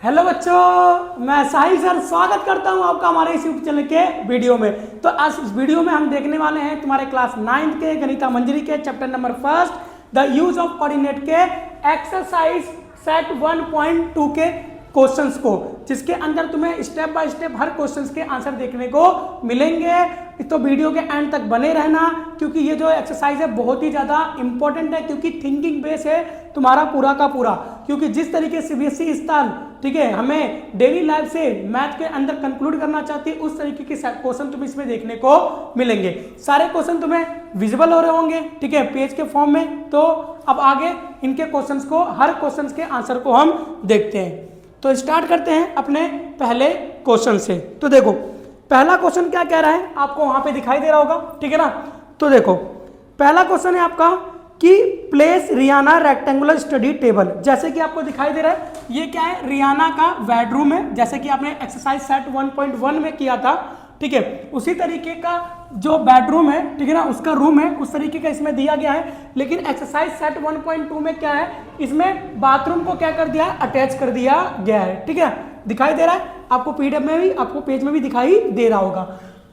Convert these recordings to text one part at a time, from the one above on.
Hello बच्चों, मैं साहिल sir स्वागत करता हूं आपका हमारे इस यूट्यूब चैनल के वीडियो में। तो आज इस वीडियो में हम देखने वाले हैं तुम्हारे क्लास 9th के गणिता मंजरी के chapter number 1 the use of coordinate के एक्सरसाइज सेट 1.2 के क्वेश्चंस को, जिसके अंदर तुम्हें step by step her questions के आंसर देखने को मिलेंगे। तो वीडियो के एंड तक बने रहना, क्योंकि ये जो एक्सरसाइज है बहुत ही ज़्यादा इंपॉर्टेंट है, क्योंकि थिंकिंग बेस है तुम्हारा पूरा का पूरा। क्योंकि जिस तरीके से सीबीएसई इस साल ठीक है हमें डेली लाइफ से मैथ के अंदर कंक्लूड करना चाहती है, उस तरीके के क्वेश्चन तुम्हें इसमें देखने को मिलेंगे। सारे क्वेश्चन तुम्हें विजिबल हो रहे होंगे ठीक है पेज के फॉर्म में। तो अब आगे इनके क्वेश्चंस को, हर क्वेश्चंस के आंसर को हम देखते हैं। तो स्टार्ट करते हैं अपने पहले क्वेश्चन से। तो देखो पहला क्वेश्चन क्या कह रहा है, आपको वहां पे दिखाई दे रहा होगा ठीक है ना। तो देखो पहला क्वेश्चन है आपका कि place Riyana rectangular study table. जैसे कि आपको दिखाई दे रहा है ये क्या है, रियाना का बेडरूम है, जैसे कि आपने एक्सरसाइज सेट 1.1 में किया था ठीक है। उसी तरीके का जो बेडरूम है ठीक है ना, उसका रूम है, उस तरीके का इसमें दिया गया है। लेकिन एक्सरसाइज सेट 1.2 में क्या है, इसमें बाथरूम को क्या कर दिया है, अटैच कर दिया गया है ठीक है। दिखाई दे रहा है आपको, पीडीएफ में भी, आपको पेज में भी दिखाई दे रहा होगा।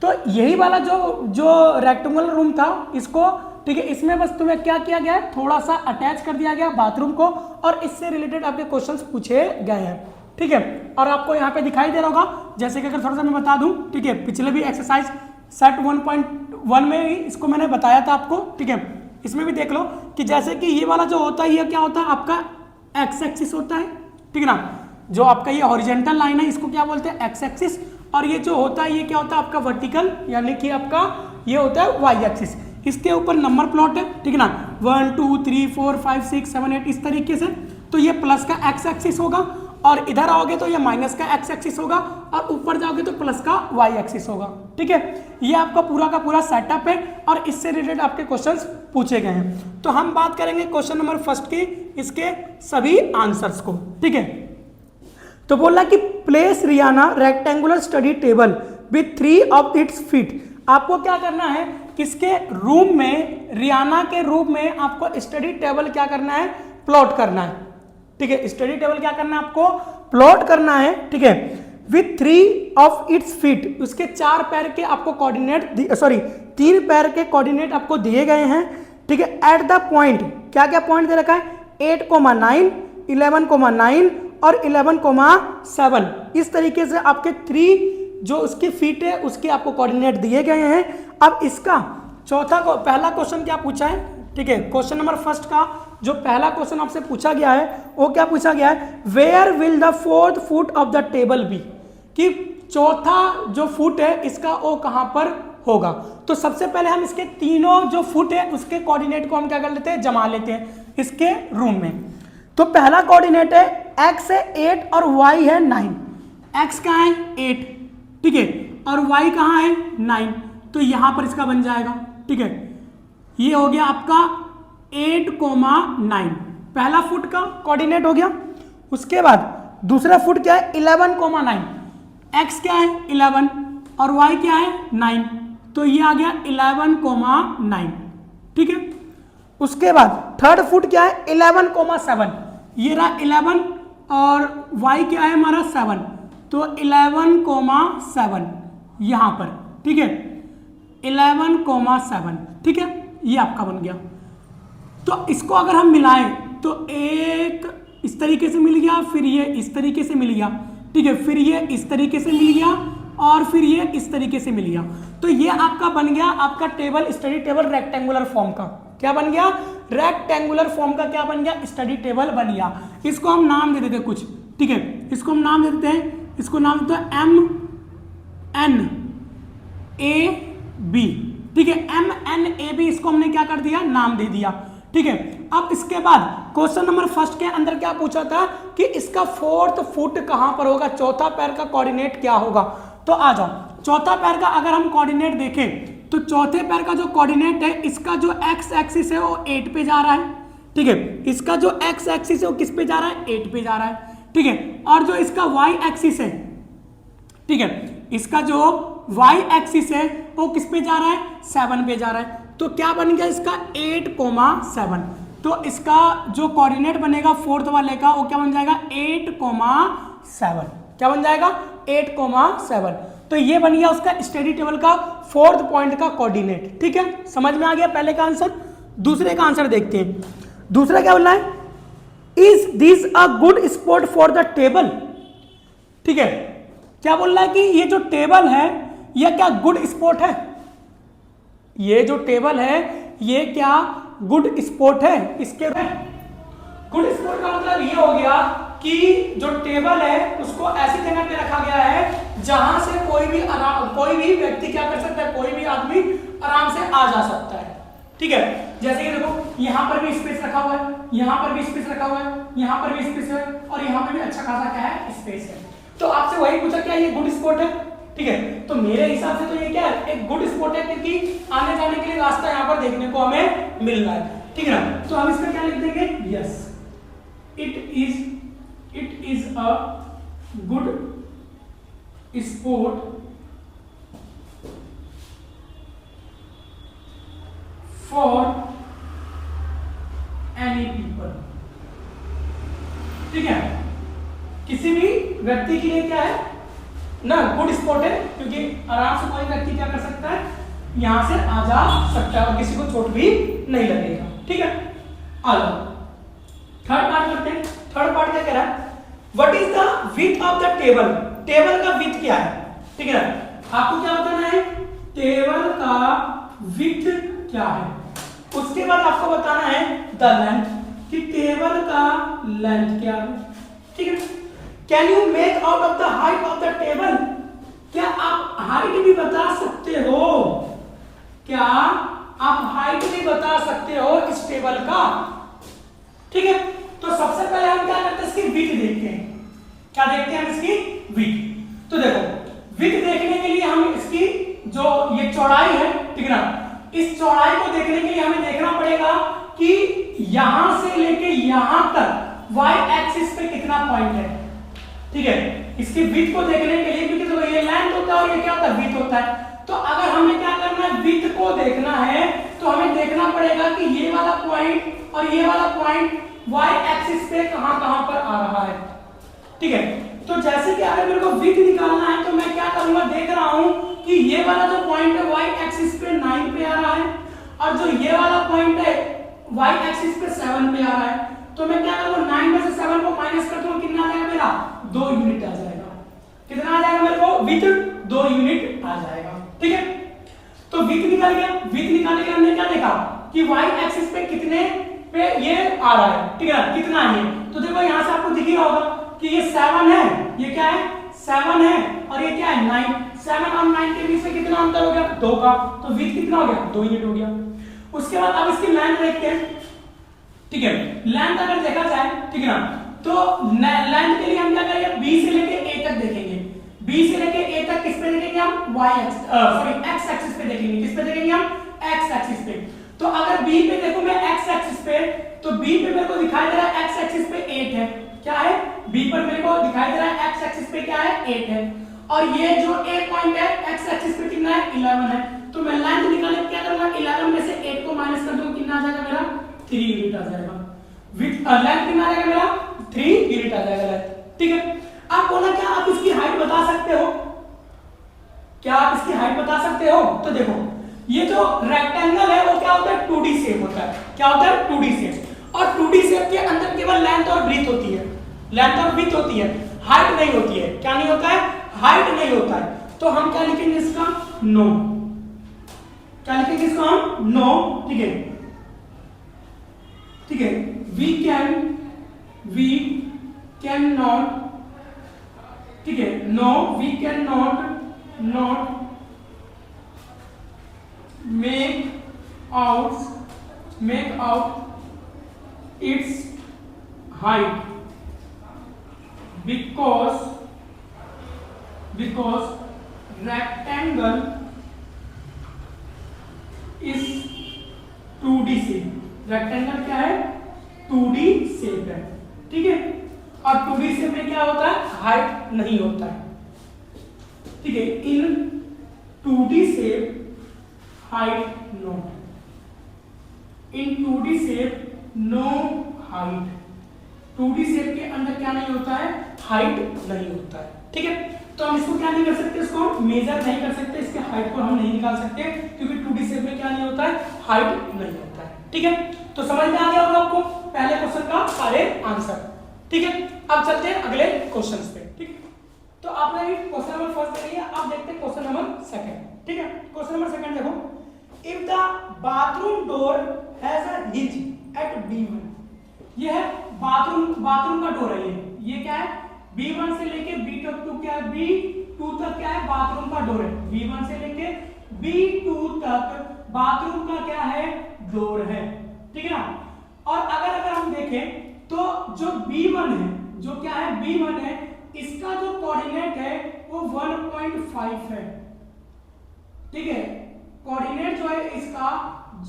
तो यही वाला जो रेक्टेंगुलर रूम था इसको ठीक है, इसमें बस तुम्हें क्या किया गया है, थोड़ा सा अटैच कर दिया गया बाथरूम को, और इससे रिलेटेड आपके क्वेश्चंस पूछे गए हैं ठीक है। और आपको यहाँ पे दिखाई दे रहा होगा, जैसे कि अगर थोड़ा सा मैं बता दूं ठीक है, पिछले भी एक्सरसाइज सेट 1.1 में ही इसको मैंने बताया था आपको ठीक है। इसमें भी देख लो कि जैसे कि ये वाला जो होता है, ये क्या होता है आपका एक्स एक्सिस होता है ठीक है ना। जो आपका ये हॉरिजेंटल लाइन है इसको क्या बोलते हैं, एक्स एक्सिस। और ये जो होता है ये क्या होता है आपका वर्टिकल, यानी कि आपका ये होता है वाई एक्सिस। इसके ऊपर नंबर प्लॉट है ठीक है ना, 1 2 3 4 5 6 7 8 इस तरीके से। तो ये प्लस का एक्स एक्सिस होगा, और इधर आओगे तो ये माइनस का एक्स एक्सिस होगा, और ऊपर जाओगे तो प्लस का वाई एक्सिस होगा ठीक है। ये आपका पूरा का पूरा सेटअप है, और इससे रिलेटेड आपके क्वेश्चंस पूछे गए हैं। तो हम बात करेंगे क्वेश्चन नंबर 1 की, इसके सभी आंसर्स को ठीक है। तो बोला कि place Riyana rectangular study table with 3 of its feet. आपको क्या करना है, किसके रूम में, रियाना के रूम में आपको स्टडी टेबल क्या करना है, प्लॉट करना है ठीक है। स्टडी टेबल क्या करना है, आपको प्लॉट करना है ठीक है, विथ 3 ऑफ इट्स फीट। उसके 4 पैर के आपको कोऑर्डिनेट, 3 पैर के कोऑर्डिनेट आपको दिए गए हैं ठीक है। एट द पॉइंट, क्या क्या पॉइंट दे रखा है, 8,9 11,9 और 11,7। इस तरीके से आपके 3 जो उसकी फीट है उसके आपको कोऑर्डिनेट दिए गए हैं। अब इसका चौथा को, पहला क्वेश्चन क्या पूछा है ठीक है, क्वेश्चन नंबर 1 का जो पहला क्वेश्चन आपसे पूछा गया है वो क्या पूछा गया है, where will the 4th foot of the table be. कि चौथा जो फुट है इसका वो कहां पर होगा। तो सबसे पहले हम इसके तीनों जो फुट है उसके कोऑर्डिनेट को हम क्या कर लेते हैं, जमा लेते हैं इसके रूम में। तो पहला कोऑर्डिनेट है x है 8 और y है 9। x कहाँ है 8 ठीक है, और y कहाँ है 9। तो यहां पर इसका बन जाएगा ठीक है। ये हो गया आपका 8,9 पहला फुट का कोऑर्डिनेट हो गया। उसके बाद दूसरा फुट क्या है 11,9। x क्या है 11 और y क्या है 9, तो ये आ गया 11,9 ठीक है। उसके बाद थर्ड फुट क्या है 11,7। ये रहा 11 और y क्या है हमारा 7, तो 11,7 यहां पर ठीक है, 11,7 ठीक है, ये आपका बन गया। तो इसको अगर हम मिलाएं तो एक इस तरीके से मिल गया, फिर ये इस तरीके से मिल गया ठीक है, फिर ये इस तरीके से मिल गया, और फिर ये इस तरीके से मिल गया। तो ये आपका बन गया आपका table, study table rectangular form का। क्या बन गया, रेक्टेंगुलर फॉर्म का क्या बन गया, स्टडी टेबल बन गया। इसको हम नाम दे देते हैं कुछ ठीक है, इसको हम नाम दे देते हैं, इसको नाम देते हैं MNAB ठीक है। MNAB इसको हमने क्या कर दिया, नाम दे दिया ठीक है। अब इसके बाद क्वेश्चन नंबर 1 के अंदर क्या पूछा था कि इसका 4th फुट कहां पर होगा, चौथा पैर का कोऑर्डिनेट क्या होगा। तो आ जाओ, चौथा पैर का अगर हम कोऑर्डिनेट देखें तो चौथे पैर का जो कोऑर्डिनेट है, इसका जो एक्स एक्सिस है वो 8 पे जा रहा है ठीक है। इसका जो एक्स एक्सिस है वो किस पे जा रहा है, 8 पे जा रहा है ठीक है। और जो इसका वाई एक्सिस है ठीक है, इसका जो वाई एक्सिस है वो किस पे जा रहा है, 7 पे जा रहा है। तो क्या बन गया इसका 8,7। तो इसका जो कोऑर्डिनेट बनेगा 4th वाले का वो क्या बन जाएगा 8,7 7। क्या बन जाएगा 8,7। तो ये बन गया उसका स्टडी टेबल का 4th पॉइंट का कोऑर्डिनेट। ठीक है, समझ में आ गया पहले का आंसर। दूसरे का आंसर देखते हैं। दूसरा क्या बोलना है, is this a good spot for the table. ठीक है, क्या बोल रहा है कि ये जो टेबल है ये क्या गुड स्पॉट है, ये जो टेबल है ये क्या गुड स्पॉट है इसके। गुड स्पॉट का मतलब ये हो गया कि जो टेबल है उसको ऐसी जगह पे रखा गया है जहां से कोई भी व्यक्ति क्या कर सकता है, कोई भी आदमी आराम से आ जा सकता है। ठीक है, जैसे कि देखो यहाँ पर भी स्पेस रखा हुआ है, यहाँ पर भी स्पेस रखा हुआ है, यहाँ पर भी स्पेस है और यहाँ पर भी अच्छा खासा क्या है स्पेस है। तो आपसे वही पूछा क्या ये गुड स्पॉट है। ठीक है, तो मेरे हिसाब से तो ये क्या है एक गुड स्पॉट है, क्योंकि आने जाने के लिए रास्ता यहाँ पर देखने को हमें मिल रहा है। ठीक है ना, तो हम इसमें क्या लिख देंगे, yes it is a good sport for any people। ठीक है, किसी भी व्यक्ति के लिए क्या है ना गुड स्पॉट है, क्योंकि आराम से कोई व्यक्ति क्या कर सकता है यहां से आ जा सकता है और किसी को चोट भी नहीं लगेगा। ठीक है, आ जाओ थर्ड पार्ट करते हैं। थर्ड पार्ट क्या कह रहा है, what is the width of the table. Table का विड्थ क्या है। ठीक है ना, आपको क्या बताना है टेबल का विड्थ क्या है। उसके बाद आपको बताना है द लेंथ, कि टेबल का लेंथ क्या है। ठीक है, can you make out of the height of the table. क्या आप हाइट भी बता सकते हो, क्या आप हाइट भी बता सकते हो इस टेबल का। ठीक है, तो सबसे पहले हम क्या करते हैं इसकी विड्थ देखते हैं। क्या देखते हैं हम इसकी विड्थ। तो देखो विड्थ देखने के लिए हम इसकी जो ये चौड़ाई है, ठीक है ना, इस चौड़ाई को देखने के लिए हमें देखना पड़ेगा कि यहां से लेके यहां तक y एक्सिस पे कितना पॉइंट है। ठीक है, इसकी विड्थ को देखने के लिए, क्योंकि देखो ये लेंथ होता है और ये क्या होता है विड्थ होता है। तो अगर हमें क्या करना है विड्थ को देखना है तो हमें देखना पड़ेगा कि ये वाला पॉइंट और ये वाला पॉइंट y एक्सिस पे कहां पर आ रहा है। ठीक है, तो जैसे कि अगर मेरे को विड्थ निकालना है तो मैं क्या करूंगा, देख रहा हूं कि ये वाला जो पॉइंट है y एक्सिस पे 9 पे आ रहा है और जो ये वाला पॉइंट है y एक्सिस पे 7 पे आ रहा है। तो मैं क्या करूंगा 9 में से 7 को माइनस कर दूंगा, कितना आ जाएगा मेरा 2 यूनिट आ जाएगा। कितना आ जाएगा मेरे को विड्थ 2 यूनिट आ जाएगा। ठीक है, तो विड्थ निकाल गया। विड्थ निकालने के लिए हमने क्या देखा कि y एक्सिस पे कितने पे ये आ रहा है। ठीक है, कितना है ये, तो देखो यहां से आपको दिख ही रहा होगा कि ये 7 है, ये क्या है 7 है और ये क्या है 9। 7 और 9 के बीच में कितना अंतर हो गया 2 का, तो विड्थ कितना हो गया 2 यूनिट हो गया। उसके बाद अब इसकी लेंथ देखते हैं। ठीक है, लेंथ अगर देखा जाए, ठीक है ना, तो लेंथ के लिए हम क्या करेंगे b से लेके a तक देखेंगे। b से लेके a तक किस पे देखेंगे हम x एक्सिस पे देखेंगे। किस पे देखेंगे हम x एक्सिस पे। तो अगर b पे देखो मैं x एक्सिस पे, तो b पे मेरे को दिखाई दे रहा है x एक्सिस पे 8 है। क्या है b पर मेरे को दिखाई दे रहा है x एक्सिस पे क्या है 8 है और ये जो a पॉइंट है x एक्सिस पे कितना है 11 है। तो मैं लेंथ निकालने क्या करूंगा 11 में से 8 को माइनस कर दूंगा, कितना आ जाएगा मेरा 3 यूनिट आ जाएगा। विड्थ लेंथ कितना आ जाएगा मेरा 3 यूनिट आ जाएगा लेंथ। ठीक है, आप बोला क्या आप इसकी हाइट बता सकते हो, क्या आप इसकी हाइट बता सकते हो। तो देखो ये जो रेक्टेंगल है वो क्या होता है 2D शेप होता है। क्या होता है 2D शेप, और 2D शेप के अंदर केवल लेंथ और ब्रीथ होती है, लेंथ और ब्रीथ होती है, हाइट नहीं होती है। क्या नहीं होता है हाइट नहीं होता है। तो हम क्या लिखेंगे इसका नो, क्या लिखेंगे इसको हम नो। ठीक है, ठीक है, वी कैन नॉट, ठीक है, no we can not make out its height because rectangle is 2D shape। Rectangle क्या है 2D शेप है। ठीक है, और 2D शेप में क्या होता है हाइट नहीं होता है। ठीक है, in 2D shape height no, in 2D shape no height. 2D shape के अंदर क्या नहीं होता है हाइट नहीं होता है। ठीक है, तो हम इसको क्या नहीं कर सकते, इसको हम मेजर नहीं कर सकते, इसके हाइट को हम नहीं निकाल सकते क्योंकि 2D शेप में क्या नहीं होता है, हाइट नहीं होता है। ठीक है, तो समझ में आ गया होगा आपको पहले क्वेश्चन का सारे आंसर। ठीक है, अब चलते हैं अगले क्वेश्चन पे। ठीक है, तो आपने भी क्वेश्चन नंबर फर्स्ट देख लिया, अब देखते हैं क्वेश्चन नंबर सेकंड। ठीक है, क्वेश्चन नंबर सेकंड देखो, if the bathroom door has a hinge at B1, ये है बाथरूम का डोर है, ये क्या है, B1 से लेके B तक क्या है, B2 तक क्या है, बाथरूम का डोर है। B1 से लेके B2 तक बाथरूम का क्या है, डोर है। ठीक है ना, और अगर हम देखें तो जो B1 है, जो क्या है B1 है, इसका जो कोऑर्डिनेट है वो 1.5 है। ठीक है, कोऑर्डिनेट जो है इसका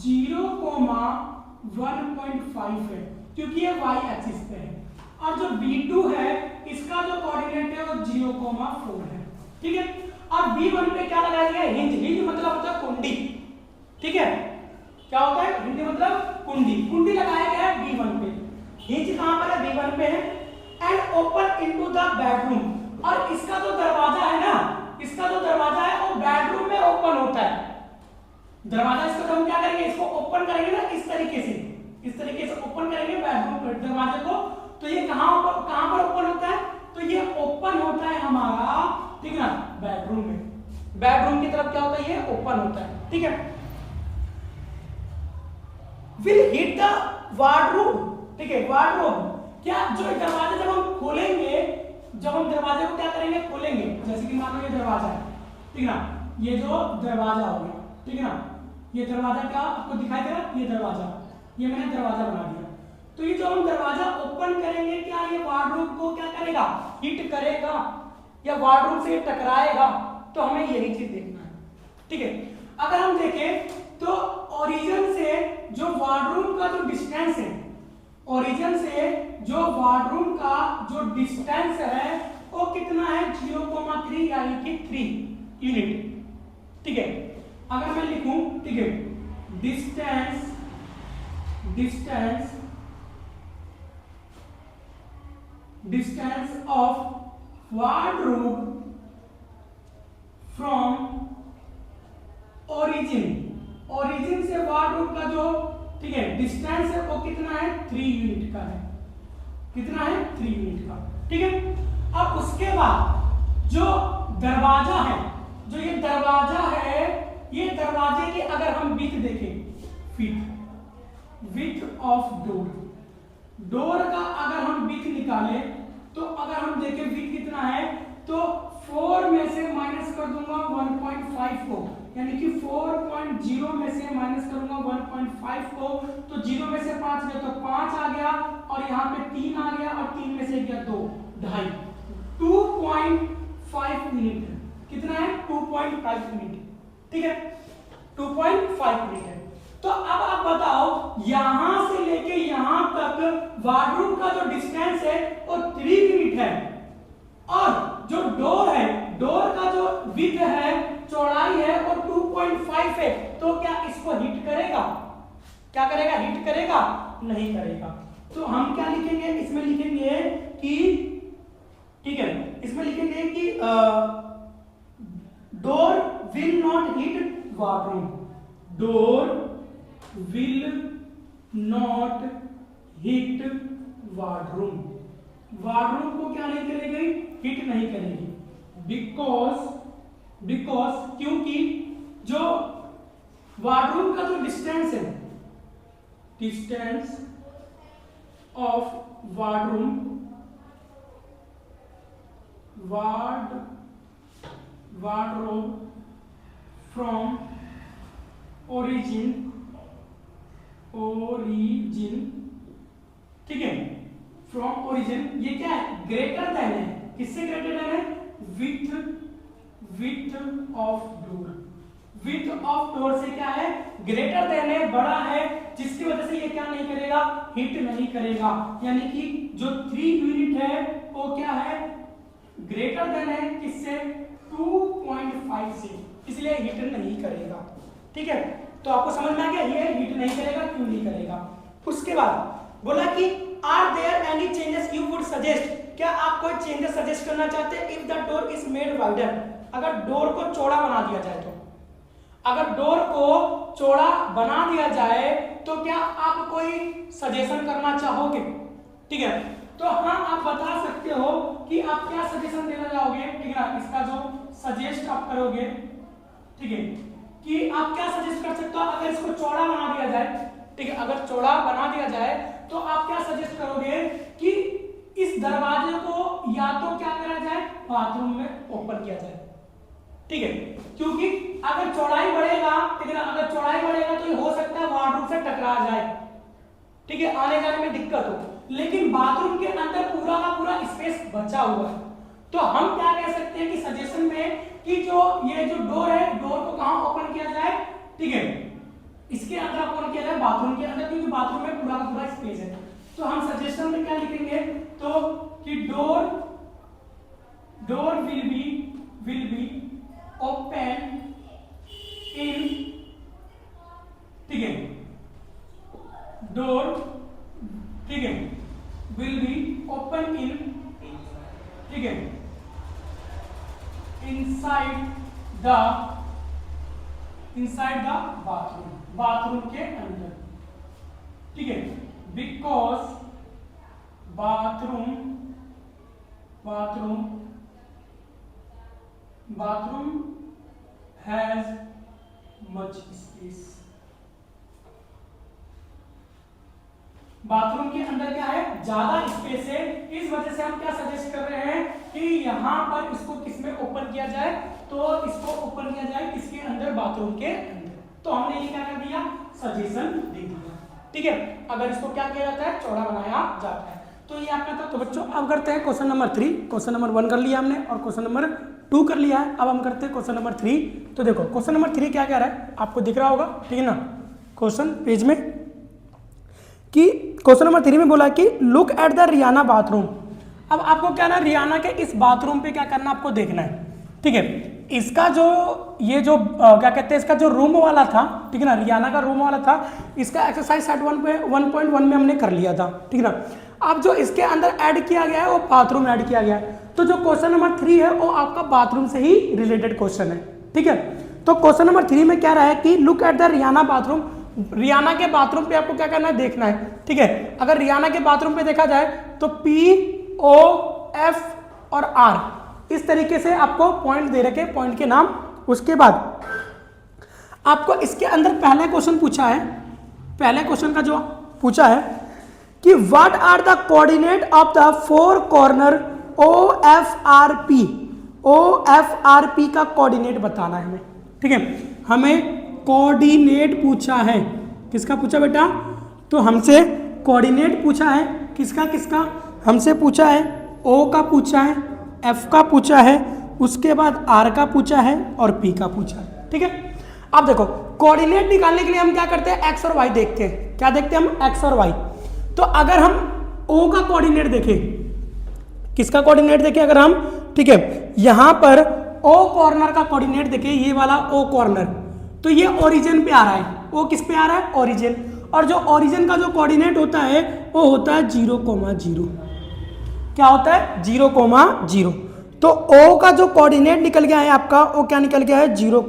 0,1.5 है क्योंकि ये y एक्सिस पे है, और जो B2 है इसका जो कोऑर्डिनेट है वो 0,4 है। ठीक है, और B1 पे क्या लगाया गया है, हिंज मतलब होता है कुंडी। ठीक है, क्या होता है, हिंज मतलब कुंडी लगाया गया है B1 पे। हिंज कहां पर है, B1 पे है। And open into the bedroom, और इसका जो दरवाजा है ना, इसका जो दरवाजा है वो बेडरूम में ओपन होता है। दरवाजा इसको हम क्या करेंगे, इसको ओपन करेंगे ना, इस तरीके से ओपन करेंगे बेडरूम दरवाजे को, तो ये कहां पर ओपन होता है, तो ये ओपन होता है हमारा, ठीक है ना, बेडरूम में। बेडरूम की तरफ क्या होता है, ये ओपन होता है। ठीक है, विल हिट द वार्डरोब। ठीक है, वार्डरोब क्या, जो दरवाजा जब हम खोलेंगे, जब हम दरवाजे को क्या करेंगे, खोलेंगे, जैसे कि मान लो ये दरवाजा है, ठीक है ना, ये जो दरवाजा हो गया, ठीक है ना, ये दरवाजा क्या आपको दिखाई दे रहा है, ये दरवाजा, ये मैंने दरवाजा बना दिया। तो ये जो हम दरवाजा ओपन करेंगे, क्या ये वार्डरोब को क्या करेगा, हिट करेगा या वार्डरोब से टकराएगा, तो हमें यही चीज देखना है। ठीक है, अगर हम देखें तो ओरिजिन से जो वार्डरूम का जो डिस्टेंस है, ओरिजिन से जो वार्डरूम का जो डिस्टेंस है वो कितना है, 0,3 यानी कि 3 यूनिट। ठीक है, अगर मैं लिखूं, ठीक है, distance of wardroom from origin से वार्डरूम का जो, ठीक है, डिस्टेंस है वो कितना है, 3 यूनिट का है। कितना है, 3 यूनिट का। ठीक है, अब उसके बाद जो दरवाजा है, जो ये दरवाजा है, ये दरवाजे की अगर हम विड्थ देखें, विड्थ ऑफ डोर का अगर हम विड्थ निकाले, तो अगर हम देखें विड्थ कितना है, तो 4 में से माइनस कर दूंगा 1.5 को, यानी कि 4.0 में से माइनस करूंगा 1.5 को, तो 0 में से 5 गया तो 5 आ गया, और यहाँ पे 3 आ गया, और 3 में से गया 2, 2.5, 2.5 मिनट। कितना है, 2.5 मिनट। ठीक है, 2.5 मिनट है। तो अब आप बताओ, यहां से लेके यहां तक वार्डरूम का जो डिस्टेंस है वो 3 यूनिट है, और जो डोर है, डोर का जो विड्थ है, चौड़ाई है, वो 2.5 है, तो क्या इसको हिट करेगा, क्या करेगा, हिट करेगा, नहीं करेगा। तो हम क्या लिखेंगे, इसमें लिखेंगे कि, ठीक है, इसमें लिखेंगे कि door will not hit wardroom, door will not hit wardroom, wardroom को क्या नहीं करेगी, हिट नहीं करेगी, बिकॉज क्योंकि जो वार्डरूम का जो डिस्टेंस है, distance of wardrobe from origin, ठीक है, फ्रॉम ओरिजिन, ये क्या है, ग्रेटर देन है, किससे ग्रेटर देन है, width of door, width of door से क्या है, ग्रेटर देन है, बड़ा है, जिसकी वजह से ये क्या नहीं करेगा, हिट नहीं करेगा, यानी कि जो 3 यूनिट है वो क्या है, ग्रेटर देन है, किससे, 2.5 से, इसलिए हिट नहीं करेगा। ठीक है, तो आपको समझ में आ गया, ये हिट नहीं करेगा, क्यों नहीं करेगा। उसके बाद बोला कि are there any changes you would suggest क्या आप कोई चेंजेस सजेस्ट करना चाहते हैं? If the door is made wider, अगर डोर को चौड़ा बना दिया जाए तो, अगर डोर को चौड़ा बना दिया जाए तो क्या आप कोई सजेशन करना चाहोगे? ठीक है, तो हाँ आप बता सकते हो कि आप क्या सजेशन देना चाहोगे, ठीक है ना। इसका जो सजेस्ट आप करोगे, ठीक है, कि आप क्या सजेस्ट कर सकते हो अगर इसको चौड़ा बना दिया जाए, ठीक है, अगर चौड़ा बना दिया जाए तो आप क्या सजेस्ट करोगे कि इस दरवाजे को या तो क्या करा जाए, बाथरूम में ओपन किया जाए, ठीक है, क्योंकि अगर चौड़ाई बढ़ेगा, ठीक है ना, अगर चौड़ाई बढ़ेगा तो ये हो सकता है वार्डरोब से टकरा जाए, ठीक है, आने जाने में दिक्कत हो, लेकिन बाथरूम के अंदर पूरा का पूरा स्पेस बचा हुआ है। तो हम क्या कह सकते हैं कि सजेशन में कि जो ये जो डोर है, डोर को कहां ओपन किया जाए, ठीक है, इसके अंदर ओपन किया जाए, बाथरूम के अंदर, क्योंकि बाथरूम में पूरा का पूरा स्पेस है। तो हम सजेशन में क्या लिखेंगे, तो कि door will be open in, ठीक है, डोर, ठीक है, विल बी ओपन इन, ठीक है, इनसाइड द बाथरूम के अंदर, ठीक है, because bathroom has much space. Bathroom के अंदर क्या है, ज्यादा स्पेस है, इस वजह से हम क्या सजेस्ट कर रहे हैं कि यहां पर इसको किसमें ओपन किया जाए, तो इसको ओपन किया जाए किसके अंदर, बाथरूम के अंदर। तो हमने ये क्या कर दिया, सजेशन दे दिया, ठीक है। अगर इसको क्या किया जाता है, चौड़ा बनाया जाता है। तो ये आपका था। तो बच्चों अब करते हैं क्वेश्चन नंबर 3। क्वेश्चन नंबर 1 कर लिया हमने और क्वेश्चन नंबर 2 कर लिया है। अब हम करते हैं क्वेश्चन नंबर 3। तो देखो क्वेश्चन नंबर 3 क्या कह रहा है, आपको दिख रहा होगा, ठीक है ना, क्वेश्चन पेज में, कि क्वेश्चन नंबर 3 में बोला कि look at the Riyana bathroom. अब आपको क्या ना, रियाना के इस बाथरूम पे क्या करना, आपको देखना है, ठीक है। इसका जो ये जो क्या कहते हैं, इसका जो रूम वाला था, ठीक है ना, रियाना का रूम वाला था, इसका एक्सरसाइज सेट 1.1 में हमने कर लिया था, ठीक है ना। अब जो इसके अंदर ऐड किया गया है वो बाथरूम ऐड किया गया है। तो जो क्वेश्चन नंबर 3 है वो आपका बाथरूम से ही रिलेटेड क्वेश्चन है, ठीक है। तो क्वेश्चन नंबर 3 में क्या रहा है कि look at the Riyana bathroom. Riyana के बाथरूम पे आपको क्या करना है, देखना है, ठीक है। अगर रियाना के बाथरूम पे देखा जाए तो POF और R इस तरीके से आपको पॉइंट दे रखे, पॉइंट के नाम। उसके बाद आपको इसके अंदर पहले क्वेश्चन पूछा है, पहले क्वेश्चन का जो पूछा है कि what are the coordinate of the 4 corner OFRP। OFRP का कोऑर्डिनेट बताना है हमें, ठीक है। हमें कोऑर्डिनेट पूछा है, किसका पूछा बेटा, तो हमसे कोऑर्डिनेट पूछा है, किसका हमसे पूछा है, O का पूछा है, F का पूछा है, उसके बाद R का पूछा है और P का पूछा है, ठीक है। अब देखो कोऑर्डिनेट निकालने के लिए हम क्या करते हैं, एक्स और वाई देखते हैं। क्या देखते हैं हम, एक्स और वाई। तो अगर हम O का कोऑर्डिनेट देखें, किसका कोऑर्डिनेट देखें अगर हम, ठीक है, यहां पर O कॉर्नर का कोऑर्डिनेट देखें, ये वाला O कॉर्नर, तो ये ओरिजिन पे आ रहा है। O किस पे आ रहा है, ओरिजिन। और जो ओरिजिन का जो कोऑर्डिनेट होता है वो होता है 0,0। क्या होता है, 0,0। तो O का जो कोऑर्डिनेट निकल गया है आपका, वो क्या निकल गया है, 0,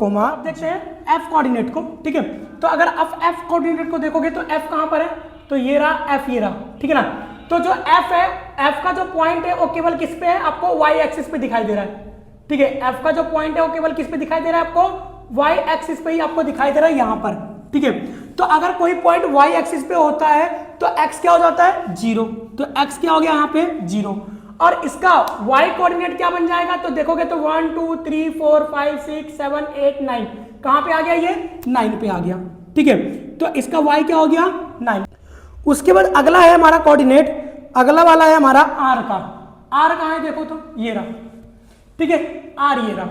देखते हैं F कोऑर्डिनेट को, ठीक है। तो अगर आप F कोऑर्डिनेट को देखोगे तो F कहां पर है, तो ये रहा F, ये रहा, ठीक है ना। तो जो F है, F का जो पॉइंट है वो केवल किस पे है, आपको Y एक्सिस पे दिखाई दे रहा है, ठीक है। F का जो पॉइंट है वो केवल किस पे दिखाई दे रहा है, आपको Y एक्सिस पे ही आपको दिखाई दे रहा है यहां पर, ठीक है। तो अगर कोई पॉइंट Y एक्सिस पे होता है तो X क्या हो जाता है, 0। तो X क्या हो गया यहाँ पे, 0। और इसका Y कोऑर्डिनेट क्या बन जाएगा, तो देखोगे तो 1 2 3 4 5 6 7 8 9, कहां पे आ गया, ये 9 पे आ गया, ठीक है। तो इसका Y क्या हो गया, 9। उसके बाद अगला है हमारा कोऑर्डिनेट, अगला वाला है हमारा R का। R कहां है, देखो तो ये रहा, ठीक है, R ये रहा।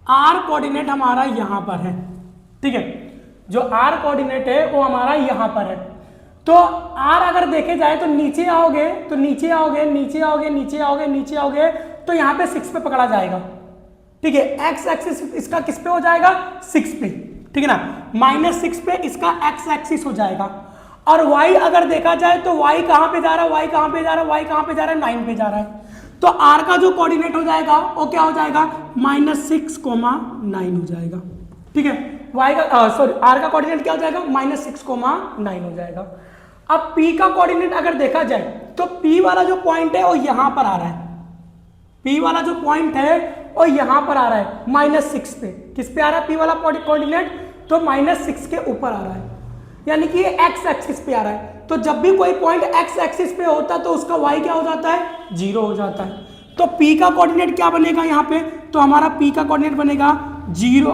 R कोऑर्डिनेट हमारा यहां पर है, ठीक है। जो R कोऑर्डिनेट है वो हमारा यहां पर है। तो R अगर देखे जाए तो नीचे आओगे तो नीचे आओगे, नीचे आओगे, नीचे आओगे, नीचे आओगे, तो यहाँ पे 6 पे पकड़ा जाएगा, ठीक है। एक्स एक्सिस इसका किस पे हो जाएगा, 6 पे, ठीक है ना। -6 पे इसका एक्स एक्सिस हो जाएगा। और y अगर देखा जाए तो y कहां पे जा रहा है, y कहां पे जा रहा है, y कहां पे जा रहा है, 9 पे जा रहा है। तो r का जो कोऑर्डिनेट हो जाएगा वो क्या हो जाएगा, -6,9 हो जाएगा। ठीक है, y का सॉरी r का कोऑर्डिनेट क्या हो जाएगा, -6,9 हो जाएगा। अब p का कोऑर्डिनेट अगर देखा जाए तो p वाला जो पॉइंट है वो यहां पर आ रहा है, p वाला जो पॉइंट है वो यहां पर आ रहा है -6 पे। किस पे आ रहा है p वाला कोऑर्डिनेट, तो -6 के ऊपर आ रहा है, यानी कि ये x एक्सिस पे आ रहा है। तो जब भी कोई पॉइंट x एक्सिस पे होता है तो उसका y क्या हो जाता है, 0 हो जाता है। तो p का कोऑर्डिनेट क्या बनेगा यहाँ पे, तो हमारा p का कोऑर्डिनेट बनेगा 0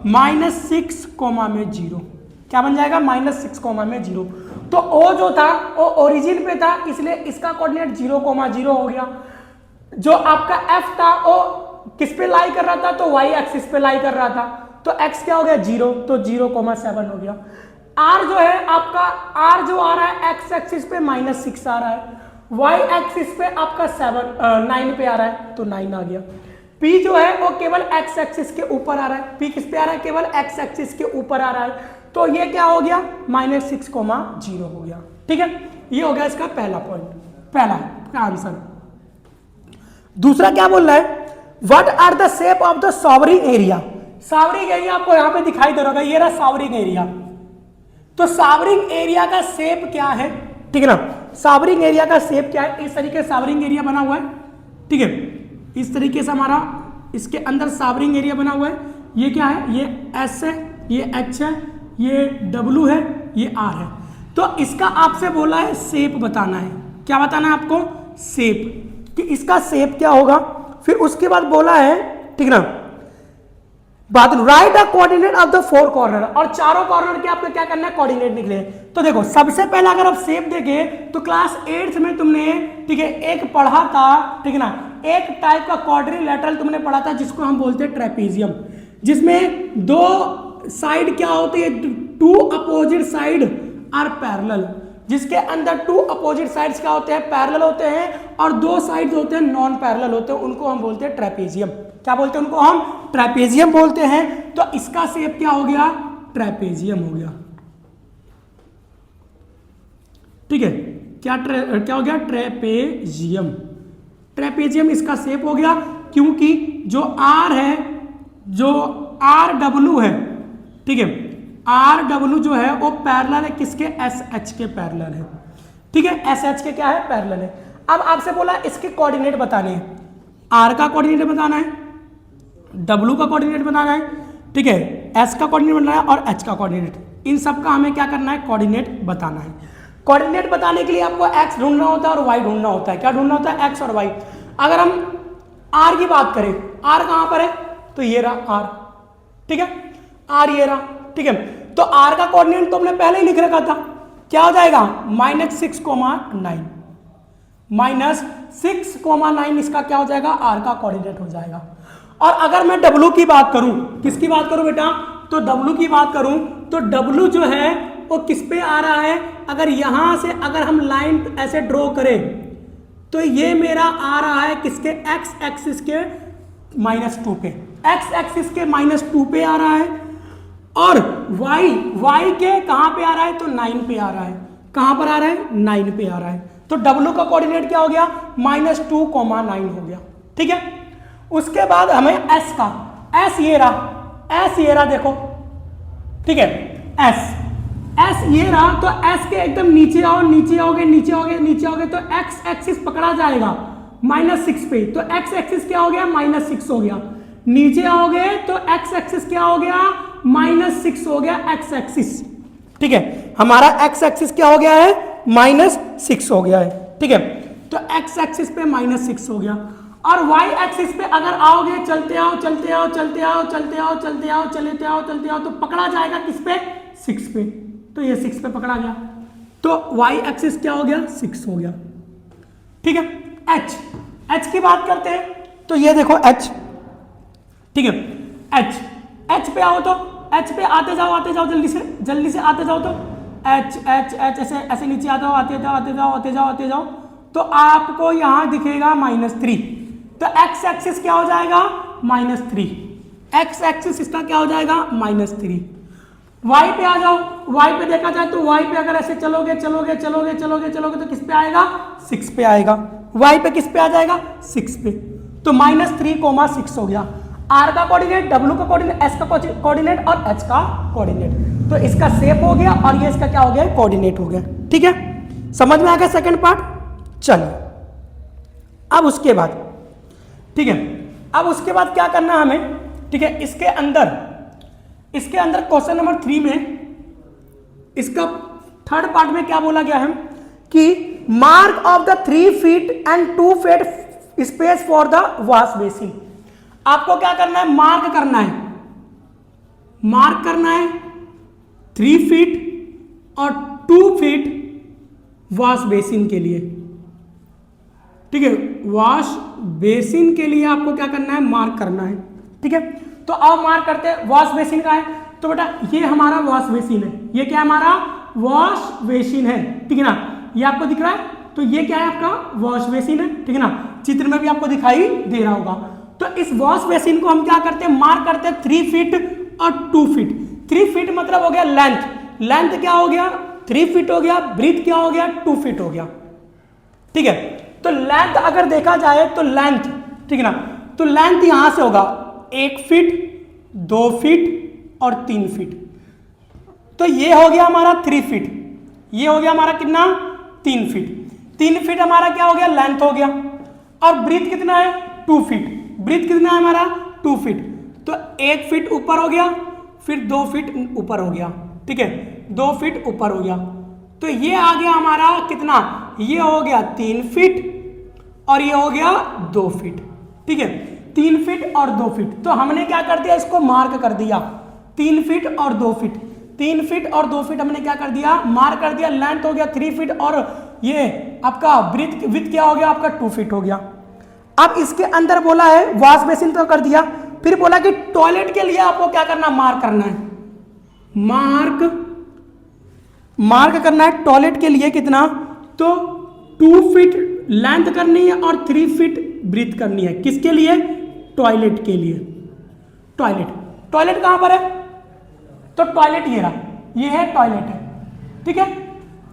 -6 कोमा में 0। क्या बन जाएगा, -6 कोमा में 0। तो o जो था वो ओरिजिन पे था, इसलिए इसका कोऑर्डिनेट 0,0 हो गया। जो आपका f था वो किस पे लाई कर रहा था, तो y एक्सिस पे लाई कर रहा था, तो x क्या हो गया 0, तो 0,7 हो गया। r जो है आपका, r जो आ रहा है x एक्सिस पे -6 आ रहा है, y एक्सिस पे आपका 9 पे आ रहा है, तो 9 आ गया। p जो है वो केवल x एक्सिस के ऊपर आ रहा है, p किस पे आ रहा है, केवल x एक्सिस के ऊपर आ रहा है, तो ये क्या हो गया, -6,0 हो गया। ठीक है, ये हो गया इसका पहला पॉइंट, पहला आंसर। दूसरा क्या बोल रहा है, what are the shape of the soaring area. Soaring area आपको यहां पे दिखाई दे रहा होगा, ये रहा सॉवरिंग एरिया। तो सॉवरिंग एरिया का शेप क्या है, ठीक है ना, सॉवरिंग एरिया का शेप क्या है, इस तरीके से सॉवरिंग एरिया बना हुआ है। ठीक है, इस तरीके से हमारा इसके अंदर सॉवरिंग एरिया बना हुआ है। ये क्या है, ये S है, ये H है, ये W है, ये R है। तो इसका आपसे बोला है शेप बताना है। क्या बताना है आपको, शेप, कि इसका शेप क्या होगा। फिर उसके बाद बोला है, ठीक ना, बात right the coordinate of the 4 corner, और चारों कॉर्नर के आपको क्या करना है, कोऑर्डिनेट निकले। तो देखो सबसे पहले अगर आप शेप देखें तो क्लास 8th में तुमने, ठीक है, एक पढ़ा था, ठीक है ना, एक टाइप का क्वाड्रिलेटरल तुमने पढ़ा था जिसको हम बोलते हैं ट्रेपेजियम, जिसमें दो साइड क्या होती है, 2 अपोजिट साइड आर पैरेलल, जिसके अंदर 2 अपोजिट साइड्स क्या होते हैं, पैरेलल होते हैं, और 2 साइड्स होते हैं नॉन पैरेलल होते हैं, उनको हम बोलते हैं ट्रेपेजियम। क्या बोलते हैं उनको, हम ट्रेपेजियम बोलते हैं। तो इसका शेप क्या हो गया, ट्रेपेजियम हो गया। ठीक है, क्या हो गया, ट्रेपेजियम। ट्रेपेजियम इसका शेप हो गया, क्योंकि जो आर है, जो आर डब्ल्यू है, ठीक है, आर डब्ल्यू जो है वो पैरेलल है किसके, एस एच के पैरेलल है। ठीक है, एस एच के क्या है, पैरेलल है। अब आपसे बोला इसके कोऑर्डिनेट बताने हैं, आर का कोऑर्डिनेट बताना है, डब्ल्यू का कोऑर्डिनेट बताना है, ठीक है, एस का कोऑर्डिनेट बताना है और एच का कोऑर्डिनेट, इन सब का हमें क्या करना है, कोऑर्डिनेट बताना है। कोऑर्डिनेट बताने के लिए आपको एक्स ढूंढना होता है और वाई ढूंढना होता है। क्या ढूंढना होता है, एक्स और वाई। अगर हम आर की बात करें, आर कहां पर है, तो ये रहा आर, ठीक है, आर ये रहा, ठीक है। तो आर का कोऑर्डिनेट तो हमने पहले ही लिख रखा था, क्या हो जाएगा, -6,9, -6,9 इसका क्या हो जाएगा, आर का कोऑर्डिनेट हो जाएगा। और अगर मैं डब्ल्यू की बात करूं, किसकी बात करूं बेटा, तो डब्ल्यू की बात करूं, तो डब्ल्यू जो है वो किस पे आ रहा है, अगर यहां से अगर हम लाइन ऐसे ड्रॉ करें तो ये मेरा आ रहा है किसके, एक्स एक्सिस के -2 पे, एक्स एक्सिस के -2 पे आ रहा है, और y के कहां पे आ रहा है, तो 9 पे आ रहा है। कहां पर आ रहा है, 9 पे आ रहा है। तो W का कोऑर्डिनेट क्या हो गया, -2,9 हो गया। ठीक है, उसके बाद हमें S का, S ये रहा देखो, ठीक है, S ये रहा। तो S के एकदम नीचे आओ, नीचे आओगे तो x एक्सिस पकड़ा जाएगा -6 पे, तो x एक्सिस क्या हो गया, -6 हो गया। नीचे आओगे तो x एक्सिस क्या हो गया, -6 हो गया x एक्सिस। ठीक है, हमारा x एक्सिस क्या हो गया है, -6 हो गया है। ठीक है, तो x एक्सिस पे -6 हो गया, और y एक्सिस पे अगर आओगे, चलते आओ तो पकड़ा जाएगा किस पे, 6 पे। तो ये 6 पे पकड़ा गया, तो y एक्सिस क्या हो गया, 6 हो गया। ठीक है, h की बात करते हैं, तो ये देखो h, ठीक है, h पे आओ, तो h पे आते जाओ जल्दी से आते जाओ, तो h ऐसे नीचे आते जाओ, तो आपको यहां दिखेगा -3। तो x एक्सिस क्या हो जाएगा, -3, x एक्सिस इसका क्या हो जाएगा, -3। y पे आ जाओ, y पे देखा जाए तो y पे अगर ऐसे चलोगे चलोगे चलोगे चलोगे चलोगे तो किस पे आएगा, 6 पे आएगा। y पे किस पे आ जाएगा, 6 पे। तो -3,6 हो गया। r का कोऑर्डिनेट, w का कोऑर्डिनेट, s का कोऑर्डिनेट और h का कोऑर्डिनेट। तो इसका शेप हो गया और ये इसका क्या हो गया, कोऑर्डिनेट हो गया। ठीक है, समझ में आ गया सेकंड पार्ट। चलिए अब उसके बाद, ठीक है, अब उसके बाद क्या करना है हमें, ठीक है, इसके अंदर क्वेश्चन नंबर 3 में इसका थर्ड पार्ट में क्या बोला गया है कि mark of the 3 feet and 2 feet space for the wash basin. आपको क्या करना है, मार्क करना है 3 फीट और 2 फीट वॉश बेसिन के लिए। ठीक है, वॉश बेसिन के लिए आपको क्या करना है, मार्क करना है। ठीक है, तो अब मार्क करते हैं। वॉश बेसिन का है तो बेटा ये हमारा वॉश बेसिन है, ये क्या है, हमारा वॉश बेसिन है। ठीक है ना, ये आपको दिख रहा है, तो ये क्या है, आपका वॉश बेसिन है। ठीक है ना, चित्र में भी आपको दिखाई दे रहा होगा। तो इस वॉश बेसिन को हम क्या करते हैं, मार्क करते हैं 3 फीट और 2 फीट। 3 फीट मतलब हो गया लेंथ क्या हो गया, 3 फीट हो गया, ब्रीथ क्या हो गया, 2 फीट हो गया। ठीक है, तो लेंथ अगर देखा जाए तो लेंथ, ठीक है ना, तो लेंथ यहां से होगा 1 फीट, 2 फीट और 3 फीट। तो ये हो गया हमारा 3 फीट, ये हो गया हमारा कितना, 3 फीट। 3 फीट हमारा क्या हो गया, लेंथ हो गया। और ब्रीथ कितना है, 2 फीट। ब्रीथ कितना है हमारा, 2 फीट। तो 1 फीट ऊपर हो गया, फिर 2 फीट ऊपर हो गया। ठीक है, 2 फीट ऊपर हो गया। तो ये आ गया हमारा कितना, ये हो गया 3 फीट और ये हो गया 2 फीट। ठीक है, 3 फीट और 2 फीट। तो हमने क्या कर दिया, इसको मार्क कर दिया 3 फीट और 2 फीट। 3 फीट और 2 फीट हमने क्या कर दिया, मार्क कर दिया। लेंथ हो गया 3 फीट और ये आपका विड्थ क्या हो गया, आपका 2 फीट हो गया। अब इसके अंदर बोला है वॉश बेसिन तो कर दिया, फिर बोला कि टॉयलेट के लिए आपको क्या करना, मार्क करना है। मार्क करना है टॉयलेट के लिए कितना, तो 2 फीट लेंथ करनी है और 3 फीट ब्रीथ करनी है। किसके लिए, टॉयलेट के लिए। टॉयलेट कहां पर है, तो टॉयलेट ये रहा, ये है टॉयलेट है। ठीक है,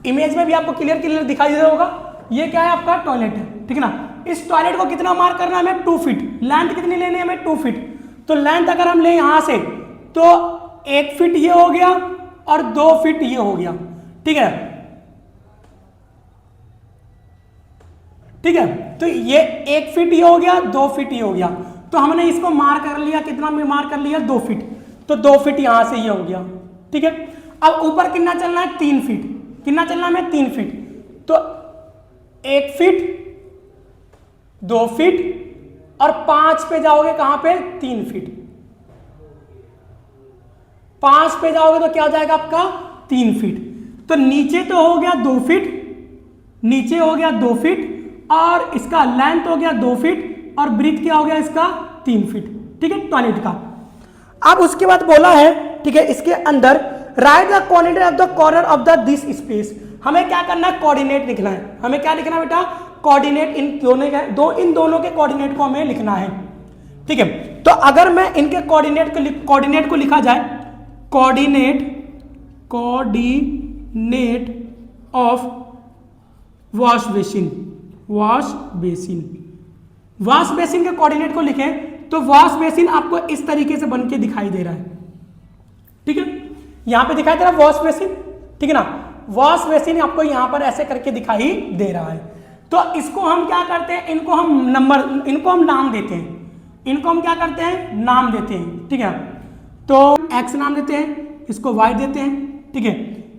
इमेज में भी आपको क्लियर दिखाई दे रहा होगा, ये क्या है, आपका टॉयलेट है। ठीक है ना, इस टॉयलेट को कितना मार्क करना है हमें, 2 फीट। लेंथ कितनी लेनी है हमें, 2 फीट। तो लेंथ अगर हम ले यहां से तो 1 फीट ये हो गया और 2 फीट ये हो गया। ठीक है, तो ये 1 फीट ये हो गया, 2 फीट ये हो गया। तो हमने इसको मार्क कर लिया, कितना में मार्क कर लिया, 2 फीट। तो 2 फीट यहां से ये हो गया। ठीक है, अब ऊपर कितना चलना है, 3 फीट। कितना चलना है, 3 फीट। तो 1 फीट, 2 फीट और 5 पे जाओगे, कहां पे, 3 फीट। 5 पे जाओगे तो क्या हो जाएगा आपका, 3 फीट। तो नीचे तो हो गया 2 फीट, नीचे हो गया 2 फीट और इसका लेंथ हो गया 2 फीट और ब्रीथ क्या हो गया इसका, 3 फीट। ठीक है, टॉयलेट का। अब उसके बाद बोला है, ठीक है, इसके अंदर right the coordinate of the corner of the this space. हमें क्या करना है, कोऑर्डिनेट लिखना है। हमें क्या लिखना है बेटा, कोऑर्डिनेट। इन दोनों के कोऑर्डिनेट को हमें लिखना है। ठीक है, तो अगर मैं इनके कोऑर्डिनेट को लिखा जाए, कोऑर्डिनेट ऑफ वॉश बेसिन के कोऑर्डिनेट को लिखें तो वॉश बेसिन आपको इस तरीके से बन के दिखाई दे रहा है। ठीक है, यहां पे दिखाई दे रहा है वॉश बेसिन। ठीक है ना, वॉश बेसिन आपको यहां पर ऐसे करके दिखाई दे रहा है। तो इसको हम क्या करते हैं, इनको हम नाम देते हैं। इनको हम क्या करते हैं, नाम देते हैं। ठीक है, तो x नाम देते हैं, इसको y देते हैं। ठीक है,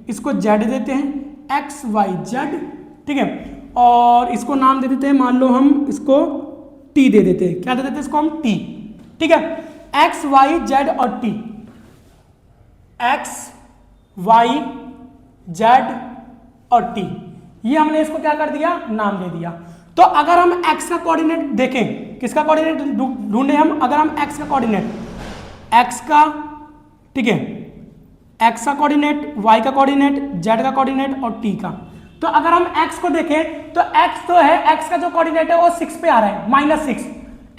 इसको z देते हैं, x y z। ठीक है, और इसको नाम दे देते हैं, मान लो हम इसको t दे देते हैं। क्या दे देते हैं इसको हम, t। ठीक है, x y z और t, x y z और t, ये हमने इसको क्या कर दिया, नाम दे दिया। तो अगर हम x का कोऑर्डिनेट देखें, किसका कोऑर्डिनेट ढूंढे हम, अगर हम x का कोऑर्डिनेट, x का, ठीक है, x का कोऑर्डिनेट, y का कोऑर्डिनेट, z का कोऑर्डिनेट और t का। तो अगर हम x को देखें तो x तो है, x का जो कोऑर्डिनेट है वो 6 पे आ रहा है, -6।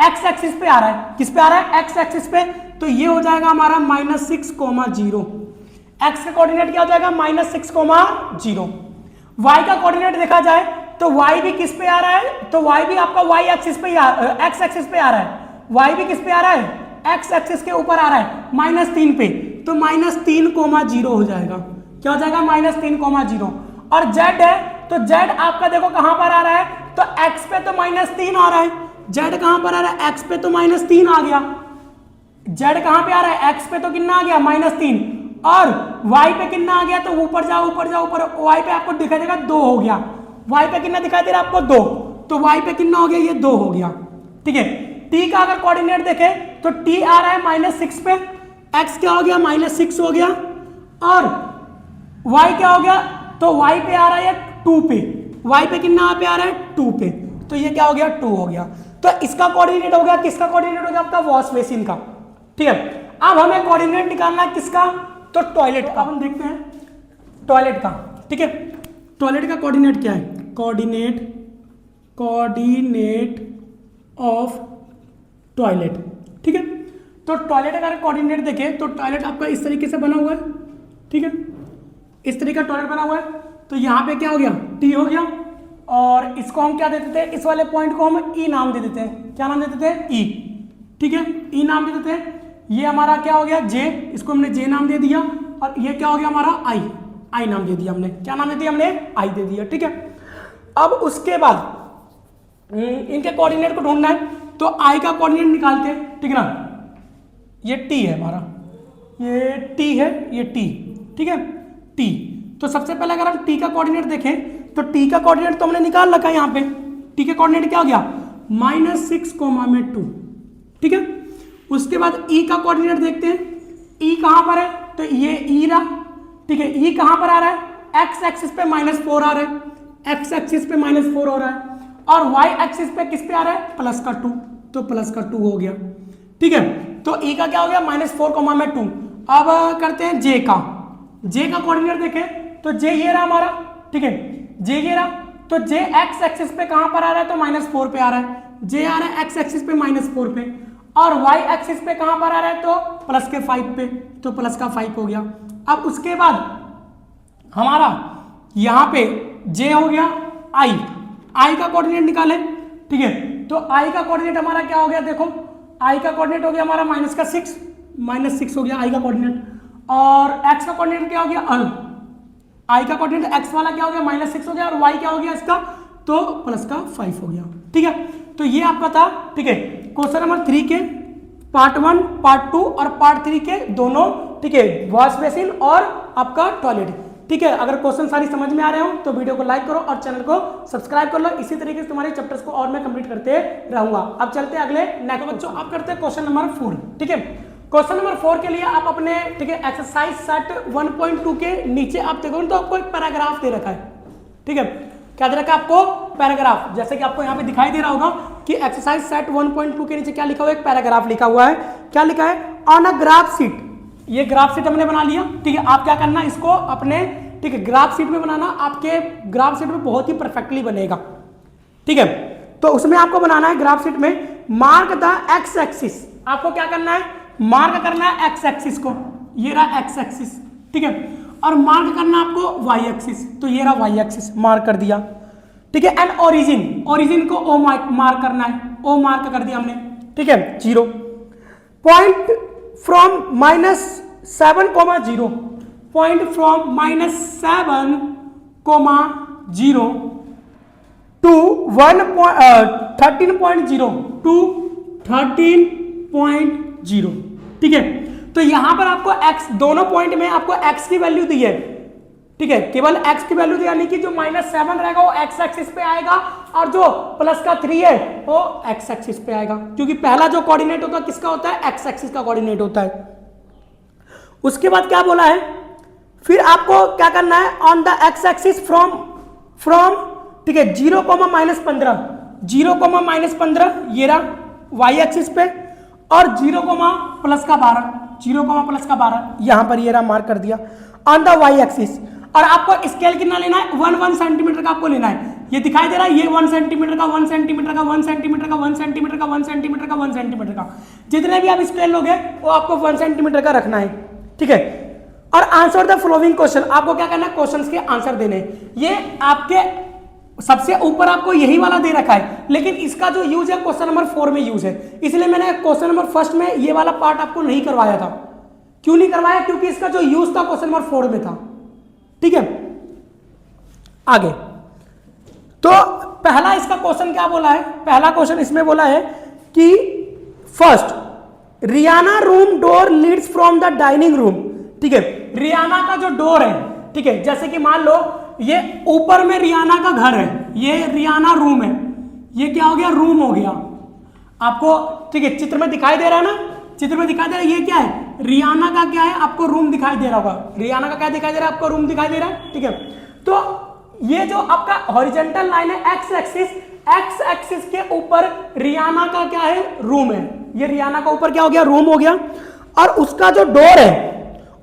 x एक्सिस पे आ रहा है, किस पे आ रहा है, x एक्सिस पे। तो ये हो जाएगा हमारा -6, 0। एक्स का कोऑर्डिनेट क्या हो जाएगा -6,0। वाई का कोऑर्डिनेट देखा जाए तो वाई भी किस पे आ रहा है, तो वाई भी आपका वाई एक्सिस पे एक्स एक्सिस पे आ रहा है, वाई भी किस पे आ रहा है, एक्स एक्सिस के ऊपर आ रहा है -3 पे, तो -3,0 हो जाएगा। क्या हो जाएगा -3,0। और जेड है तो जेड आपका देखो कहां पर आ रहा है, तो एक्स पे तो -3 आ रहा है, जेड कहां पर आ रहा है, एक्स पे तो -3 आ गया, जेड कहां पे आ रहा है, एक्स पे तो कितना आ गया -3, और वाई पे कितना आ गया, तो ऊपर जाओ ऊपर जाओ ऊपर, वाई पे आपको दिखाई देगा 2 हो गया, वाई पे कितना दिखाई दे रहा है आपको 2, तो वाई पे कितना हो गया, ये 2 हो गया। ठीक है, टी का अगर कोऑर्डिनेट देखें तो टी आ रहा है -6 पे, एक्स क्या हो गया -6 हो गया, और वाई क्या हो गया, तो वाई पे आ रहा है 2 पे, वाई पे कितना पे आ रहा है 2 पे, तो ये क्या हो गया 2 हो गया। तो इसका कोऑर्डिनेट हो गया, किसका कोऑर्डिनेट हो गया आपका वॉश बेसिन का। ठीक है, अब हमें कोऑर्डिनेट निकालना है किसका, तो टॉयलेट का। अब हम देखते हैं टॉयलेट का। ठीक है, टॉयलेट का कोऑर्डिनेट क्या है, कोऑर्डिनेट ऑफ टॉयलेट। ठीक है, तो टॉयलेट अगर कोऑर्डिनेट देखें तो टॉयलेट आपका इस तरीके से बना हुआ है। ठीक है, इस तरीके का टॉयलेट बना हुआ है, तो यहाँ पे क्या हो गया टी हो गया, और इसको हम क्या देते थे, इस वाले पॉइंट को हम ई नाम दे देते हैं। क्या नाम देते थे, ई। ठीक है, ई नाम दे देते हैं। ये हमारा क्या हो गया जे, इसको हमने जे नाम दे दिया, और ये क्या हो गया हमारा आई, आई नाम दे दिया हमने। क्या नाम दे दिया हमने, आई दे दिया। ठीक है, अब उसके बाद इनके कोऑर्डिनेट को ढूंढना है, तो आई का कोऑर्डिनेट निकालते हैं। ठीक है ना, ये टी है हमारा, ये टी है, ये टी। ठीक है, टी। तो सबसे पहले अगर हम टी का कोऑर्डिनेट देखें तो टी का कोऑर्डिनेट तो हमने निकाल रखा है यहाँ पे। टी का कोऑर्डिनेट क्या हो गया -6,2। ठीक है, उसके बाद ई का कोऑर्डिनेट देखते हैं, ई कहां पर है, तो ये ई रहा। ठीक है, ई कहां पर आ रहा है, एक्स एक्सिस पे -4 आ रहा है, एक्स एक्सिस पे -4 हो रहा है, और वाई एक्सिस पे किस पे आ रहा है, +2, तो +2 हो गया। ठीक है, तो ई का क्या हो गया -4,2। अब करते हैं जे का, जे का कोऑर्डिनेट देखें तो जे ये रहा हमारा। ठीक है, जे ये रहा, तो जे एक्स एक्सिस पे कहां पर आ रहा है, तो -4 पे आ रहा है, जे आ रहा है एक्स एक्सिस पे -4 पे, और वाई एक्सिस पे कहां पर आ रहा है, तो +5 पे, तो +5 हो गया। अब उसके बाद हमारा यहां पे जे हो गया आई, आई का कोऑर्डिनेट निकाले। ठीक है, तो आई का कोऑर्डिनेट हमारा क्या हो गया, देखो आई का कोऑर्डिनेट हो गया हमारा -6 हो गया आई का कोऑर्डिनेट, और एक्स का कोऑर्डिनेट क्या हो गया, आई का कोऑर्डिनेट एक्स वाला क्या हो गया -6 हो गया, और वाई क्या हो गया इसका, तो +5 हो गया। ठीक है, तो ये आपका था। ठीक है, क्वेश्चन नंबर 3 के पार्ट 1, पार्ट 2 और पार्ट 3 के दोनों। ठीक है, वॉश बेसिन और आपका टॉयलेट। ठीक है, अगर क्वेश्चन सारी समझ में आ रहे हो तो वीडियो को लाइक करो और चैनल को सब्सक्राइब कर लो। इसी तरीके से तुम्हारे चैप्टर्स को और मैं कंप्लीट करते रहूंगा। अब चलते हैं अगले नेक्स्ट बच्चों, आप करते हैं क्वेश्चन नंबर 4। ठीक है, क्वेश्चन नंबर 4 के लिए आप अपने ठीक है एक्सरसाइज सेट 1.2 के नीचे आप देखो तो आपको एक पैराग्राफ दे रखा है। ठीक है, क्या दे रखा है आपको, पैराग्राफ। जैसे कि आपको यहाँ पे दिखाई दे रहा होगा कि एक्सरसाइज सेट 1.2 के नीचे क्या लिखा हुआ है, एक पैराग्राफ लिखा हुआ है। क्या लिखा है, ऑन अ ग्राफ शीट। ये ग्राफ शीट हमने बना लिया। ठीक है, आप क्या करना इसको अपने ठीक है ग्राफ शीट में बनाना, आपके ग्राफ शीट में बहुत ही परफेक्टली बनेगा। ठीक है, तो उसमें आपको बनाना है ग्राफ शीट में मार्क द एक्स एक्सिस। आपको क्या करना है, मार्क करना है एक्स एक्सिस को, ये रहा एक्स एक्सिस। ठीक है, और मार्क करना आपको वाई एक्सिस, तो ये रहा वाई एक्सिस, मार्क कर दिया। ठीक है, एंड ओरिजिन, ओरिजिन को ओ मार्क करना है, ओ मार्क कर दिया हमने। ठीक है, 0 point from -7,0, point from -7,0 to 13.0 to 13.0। ठीक है, तो यहां पर आपको x दोनों पॉइंट में आपको x की वैल्यू दी है। ठीक है, केवल x की वैल्यू दी, यानी कि जो -7 रहेगा वो x एक्सिस पे आएगा, और जो +3 है वो x एक्सिस पे आएगा, क्योंकि पहला जो कोऑर्डिनेट होता है किसका होता है, x एक्सिस का कोऑर्डिनेट होता है। उसके बाद क्या बोला है, फिर आपको क्या करना है, on the x axis from ठीक है 0, -15, 0, -15 ये रहा y एक्सिस पे, और 0, +12 यहां पर ये रहा, मार्क कर दिया ऑन द y एक्सिस। और आपको स्केल कितना लेना है, 1 सेंटीमीटर का आपको लेना है। ये दिखाई दे रहा है, ये 1 सेंटीमीटर का, 1 सेंटीमीटर का, 1 सेंटीमीटर का, 1 सेंटीमीटर का, 1 सेंटीमीटर का, 1 सेंटीमीटर का, जितने भी आप स्केल लोगे वो आपको 1 सेंटीमीटर का रखना है। ठीक है, और आंसर द फॉलोइंग क्वेश्चन। आपको क्या करना है, क्वेश्चंस के आंसर देने। ये आपके सबसे ऊपर आपको यही वाला दे रखा है, लेकिन इसका जो यूज है क्वेश्चन नंबर 4 में यूज है, इसलिए मैंने क्वेश्चन नंबर 1 में ये वाला पार्ट आपको नहीं करवाया था। क्यों नहीं करवाया, क्योंकि इसका जो यूज था क्वेश्चन नंबर 4 में था। ठीक है, आगे तो पहला इसका क्वेश्चन क्या बोला है, पहला क्वेश्चन इसमें बोला है कि first Riana room door leads from the dining room. ठीक है, रियाना का जो डोर है, ठीक है, जैसे कि मान लो ये ऊपर में रियाना का घर है, ये रियाना रूम है, ये क्या हो गया, रूम हो गया आपको। ठीक है, चित्र में दिखाई दे रहा है ना, चित्र में दिखाई दे रहा है, ये क्या है, रियाना का क्या है, आपको रूम दिखाई दे रहा होगा। रियाना का क्या दिखाई दे रहा है, आपको रूम दिखाई दे रहा है। ठीक है, तो ये जो आपका हॉरिजॉन्टल लाइन है एक्स एक्सिस के ऊपर रियाना का क्या है, रूम है। ये रियाना का ऊपर क्या हो गया, रूम हो गया। और उसका जो डोर है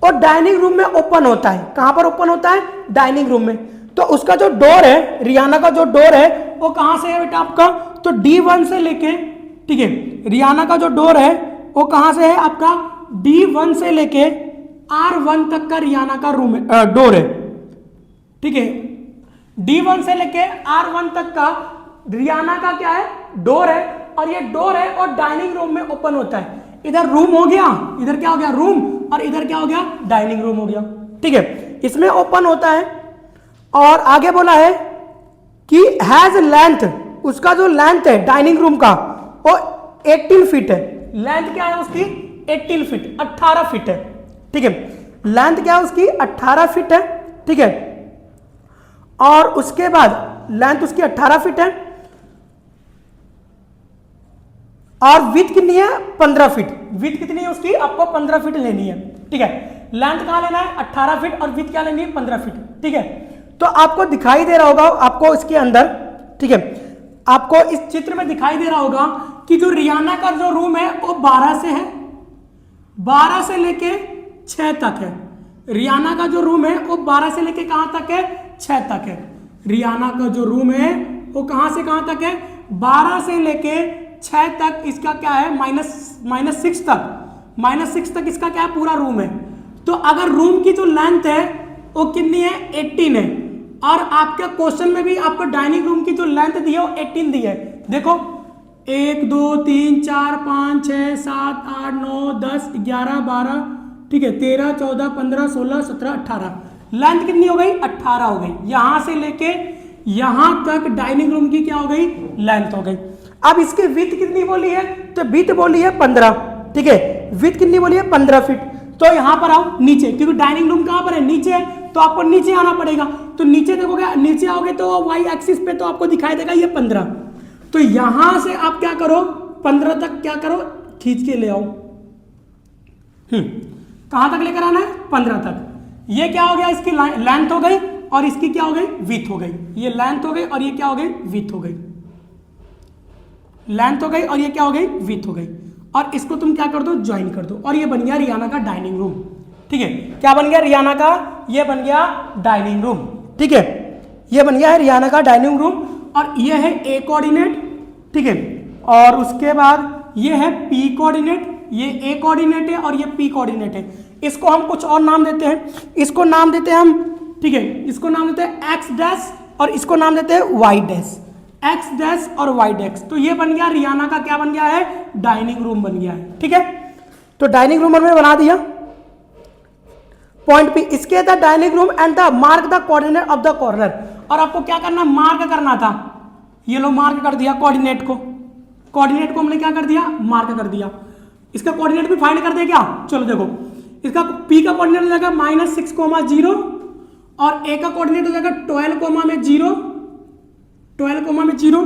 और डाइनिंग रूम में ओपन होता है। कहां पर ओपन होता है, डाइनिंग रूम में। तो उसका जो डोर है, रियाना का जो डोर है वो कहां से है बेटा आपका, तो D1 से लेके, ठीक है, रियाना का जो डोर है वो कहां से है आपका, D1 से लेके R1 तक का रियाना का रूम है, डोर है। ठीक है, D1 से लेके R1 तक का रियाना का क्या है, डोर है। और ये डोर है और डाइनिंग रूम में ओपन होता है। इधर रूम हो गया, इधर क्या हो गया, रूम, और इधर क्या हो गया, डाइनिंग रूम हो गया। ठीक है, इसमें ओपन होता है। और आगे बोला है कि हैज लेंथ, उसका जो लेंथ है डाइनिंग रूम का वो 18 फीट है। लेंथ क्या है उसकी, 18 फीट, 18 फीट है। ठीक है, लेंथ क्या है उसकी, 18 फीट है। ठीक है, और उसके बाद लेंथ उसकी 18 फीट है और विड्थ कितनी है, 15 फीट। विड्थ कितनी है उसकी, आपको 15 फीट लेनी है। ठीक है, लेंथ कहां लेना है, 18 फीट, और विड्थ क्या लेनी है, 15 फीट। ठीक है, तो आपको दिखाई दे रहा होगा, आपको इसके अंदर, ठीक है, आपको इस चित्र में दिखाई दे रहा होगा कि जो रियाना का जो रूम है वो 12 से है, 12 से लेके 6 तक है। रियाना का जो रूम है वो 12 से लेके कहां तक है, 6 तक है। रियाना का जो रूम है वो कहां से कहां तक है, 12 से लेके 6 तक। इसका क्या है, -6 तक, -6 तक इसका क्या है, पूरा रूम है। तो अगर रूम की जो लेंथ है वो कितनी है, 18 है। और आपके क्वेश्चन में भी आपको डाइनिंग रूम की जो लेंथ दी है वो 18 दी है। देखो 1 2 3 4 5 6 7 8 9 10 11 12, ठीक है, 13 14 15 16 17 18। लेंथ कितनी हो गई, 18 हो गई। यहां से लेके यहां तक डाइनिंग रूम की क्या हो गई, लेंथ हो गई। अब इसकी विड्थ कितनी बोली है, तो विड्थ बोली है 15। ठीक है, विड्थ कितनी बोली है, 15 फीट। तो यहां पर आओ नीचे, क्योंकि डाइनिंग रूम कहां पर है, नीचे है, तो आपको नीचे आना पड़ेगा। तो नीचे देखोगे, नीचे आओगे तो वाई एक्सिस पे तो आपको दिखाई देगा ये 15। तो यहां से आप क्या करो, 15 तक क्या करो, खींच के ले आओ। कहां तक लेकर आना है, 15 तक। ये क्या हो गया, इसकी लेंथ हो गई, और इसकी क्या हो गई, विड्थ हो गई। ये लेंथ हो गई और ये क्या हो गई, विड्थ हो गई। लेंथ हो गई और ये क्या हो गई, विड्थ हो गई। और इसको तुम क्या कर दो, ज्वाइन कर दो, और ये बन गया रियाना का डाइनिंग रूम। ठीक है, क्या बन गया, रियाना का, ये बन गया डाइनिंग रूम। ठीक है, ये बन गया है रियाना का डाइनिंग रूम। और ये है ए कोऑर्डिनेट, ठीक है, और उसके बाद ये है पी कोऑर्डिनेट। ये ए कोऑर्डिनेट है और ये पी कोऑर्डिनेट है। इसको हम कुछ और नाम देते हैं, इसको नाम देते हैं हम, ठीक है, इसको नाम देते हैं एक्स डैश, और इसको नाम देते हैं वाई डैश, एक्स डैश और वाई डैश। तो ये बन गया रियाना का, क्या बन गया है, डाइनिंग रूम बन गया है। ठीक है, तो डाइनिंग रूम हमने बना दिया। पॉइंट पी, इसके the dining room and the mark the coordinate of the corner. और आपको क्या करना, मार्क करना था। ये लो मार्क कर दिया कोऑर्डिनेट को, कोऑर्डिनेट को हमने क्या कर दिया, मार्क कर दिया। इसका कोऑर्डिनेट भी फाइंड कर दे क्या, चलो देखो, इसका पी का कोऑर्डिनेट हो जाएगा -6, 0, और ए का कोऑर्डिनेट हो जाएगा 12, 0, 12, 0।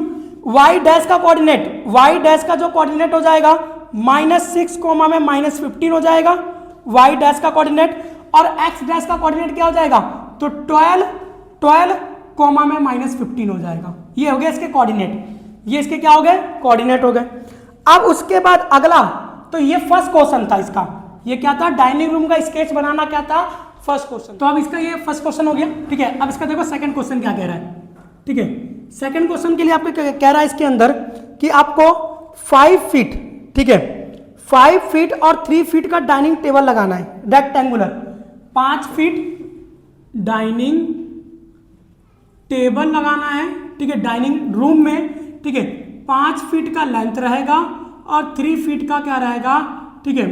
वाई डैश का कोऑर्डिनेट, वाई डैश का जो कोऑर्डिनेट हो जाएगा -6, -15 हो जाएगा वाई डैश का कोऑर्डिनेट। और एक्स डैश का कोऑर्डिनेट क्या हो जाएगा, तो 12, -15 हो जाएगा। ये हो गया इसके कोऑर्डिनेट, ये इसके क्या हो गए, कोऑर्डिनेट हो गए। अब उसके बाद अगला, तो ये फर्स्ट क्वेश्चन था इसका, ये क्या था, डाइनिंग रूम का स्केच बनाना क्या था, फर्स्ट क्वेश्चन। तो अब इसका ये फर्स्ट क्वेश्चन हो गया। ठीक है, अब इसका देखो सेकंड क्वेश्चन क्या कह रहा है। ठीक है, सेकंड क्वेश्चन के लिए आपको कह रहा है इसके अंदर कि आपको 5 फीट, ठीक है, 5 फीट और 3 फीट का डाइनिंग टेबल लगाना है, रेक्टेंगुलर। 5 फीट डाइनिंग टेबल लगाना है, ठीक है, डाइनिंग रूम में, ठीक है। 5 फीट का लेंथ रहेगा और 3 फीट का क्या रहेगा, ठीक है,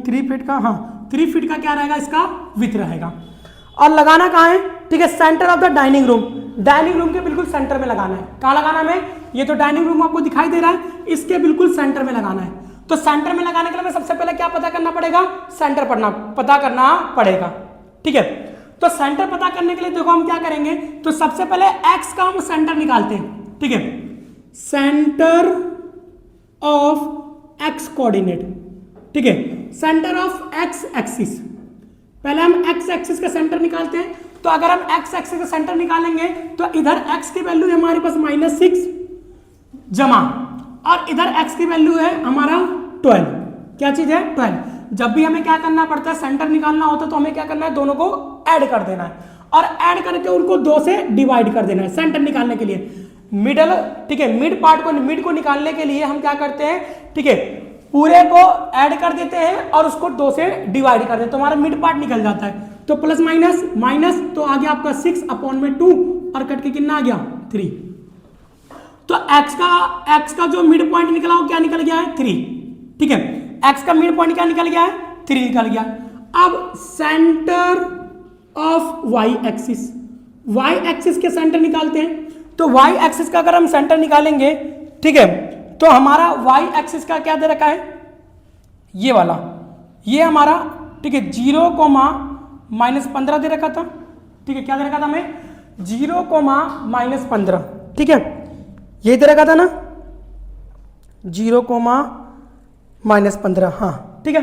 3 फीट का, हाँ 3 फीट का क्या रहेगा, इसका विड्थ रहेगा। और लगाना कहाँ है, ठीक है, centre of the dining room, dining room के बिल्कुल सेंटर में लगाना है। कहाँ लगाना है हमें, ये तो डाइनिंग रूम आपको दिखाई दे रहा है, इसके बिल्कुल सेंटर में लगाना है। तो सेंटर में लगाने के लिए हमें सबसे पहले क्या पता करना पड़ेगा, सेंटर पता करना पड़ेगा, ठीक है। तो सेंटर पता करने के लिए देखो हम क्या करेंगे, तो सबसे पहले एक्स का हम सेंटर निकालते हैं, ठीक है, सेंटर ऑफ एक्स कोऑर्डिनेट, ठीक है, सेंटर ऑफ एक्स एक्सिस। पहले हम एक्स एक्सिस का सेंटर निकालते हैं। तो अगर हम एक्स एक्सिस का सेंटर निकालेंगे तो इधर एक्स की वैल्यू है हमारे पास -6 जमा, और इधर एक्स की वैल्यू है हमारा 12। क्या चीज है, 12। जब भी हमें क्या करना पड़ता है, सेंटर निकालना होता है, तो हमें क्या करना है, दोनों को ऐड कर देना है और ऐड करके उनको 2 से डिवाइड कर देना है सेंटर निकालने के लिए। मिडल, ठीक है, मिड को निकालने के लिए हम क्या करते हैं, ठीक है, पूरे को ऐड कर देते हैं और उसको 2 से डिवाइड कर देते हैं, तो हमारा मिड पार्ट निकल जाता है। तो प्लस माइनस माइनस, तो आ गया आपका 6/2 और कट के कितना आ गया, 3। तो x का जो मिड पॉइंट निकला वो क्या निकल गया है, 3, ठीक है। x का मिड पॉइंट क्या निकल गया है, 3 निकल गया। अब सेंटर ऑफ y एक्सिस के सेंटर निकालते हैं। तो y एक्सिस का अगर हम सेंटर निकालेंगे, ठीक है, तो हमारा y एक्सिस का क्या दे रखा है, ये वाला, ये हमारा, ठीक है, 0,-15 दे रखा था, ठीक है, क्या दे रखा था हमें, 0,-15, ठीक है, ये दे रखा था ना, 0,-15, हाँ, ठीक है,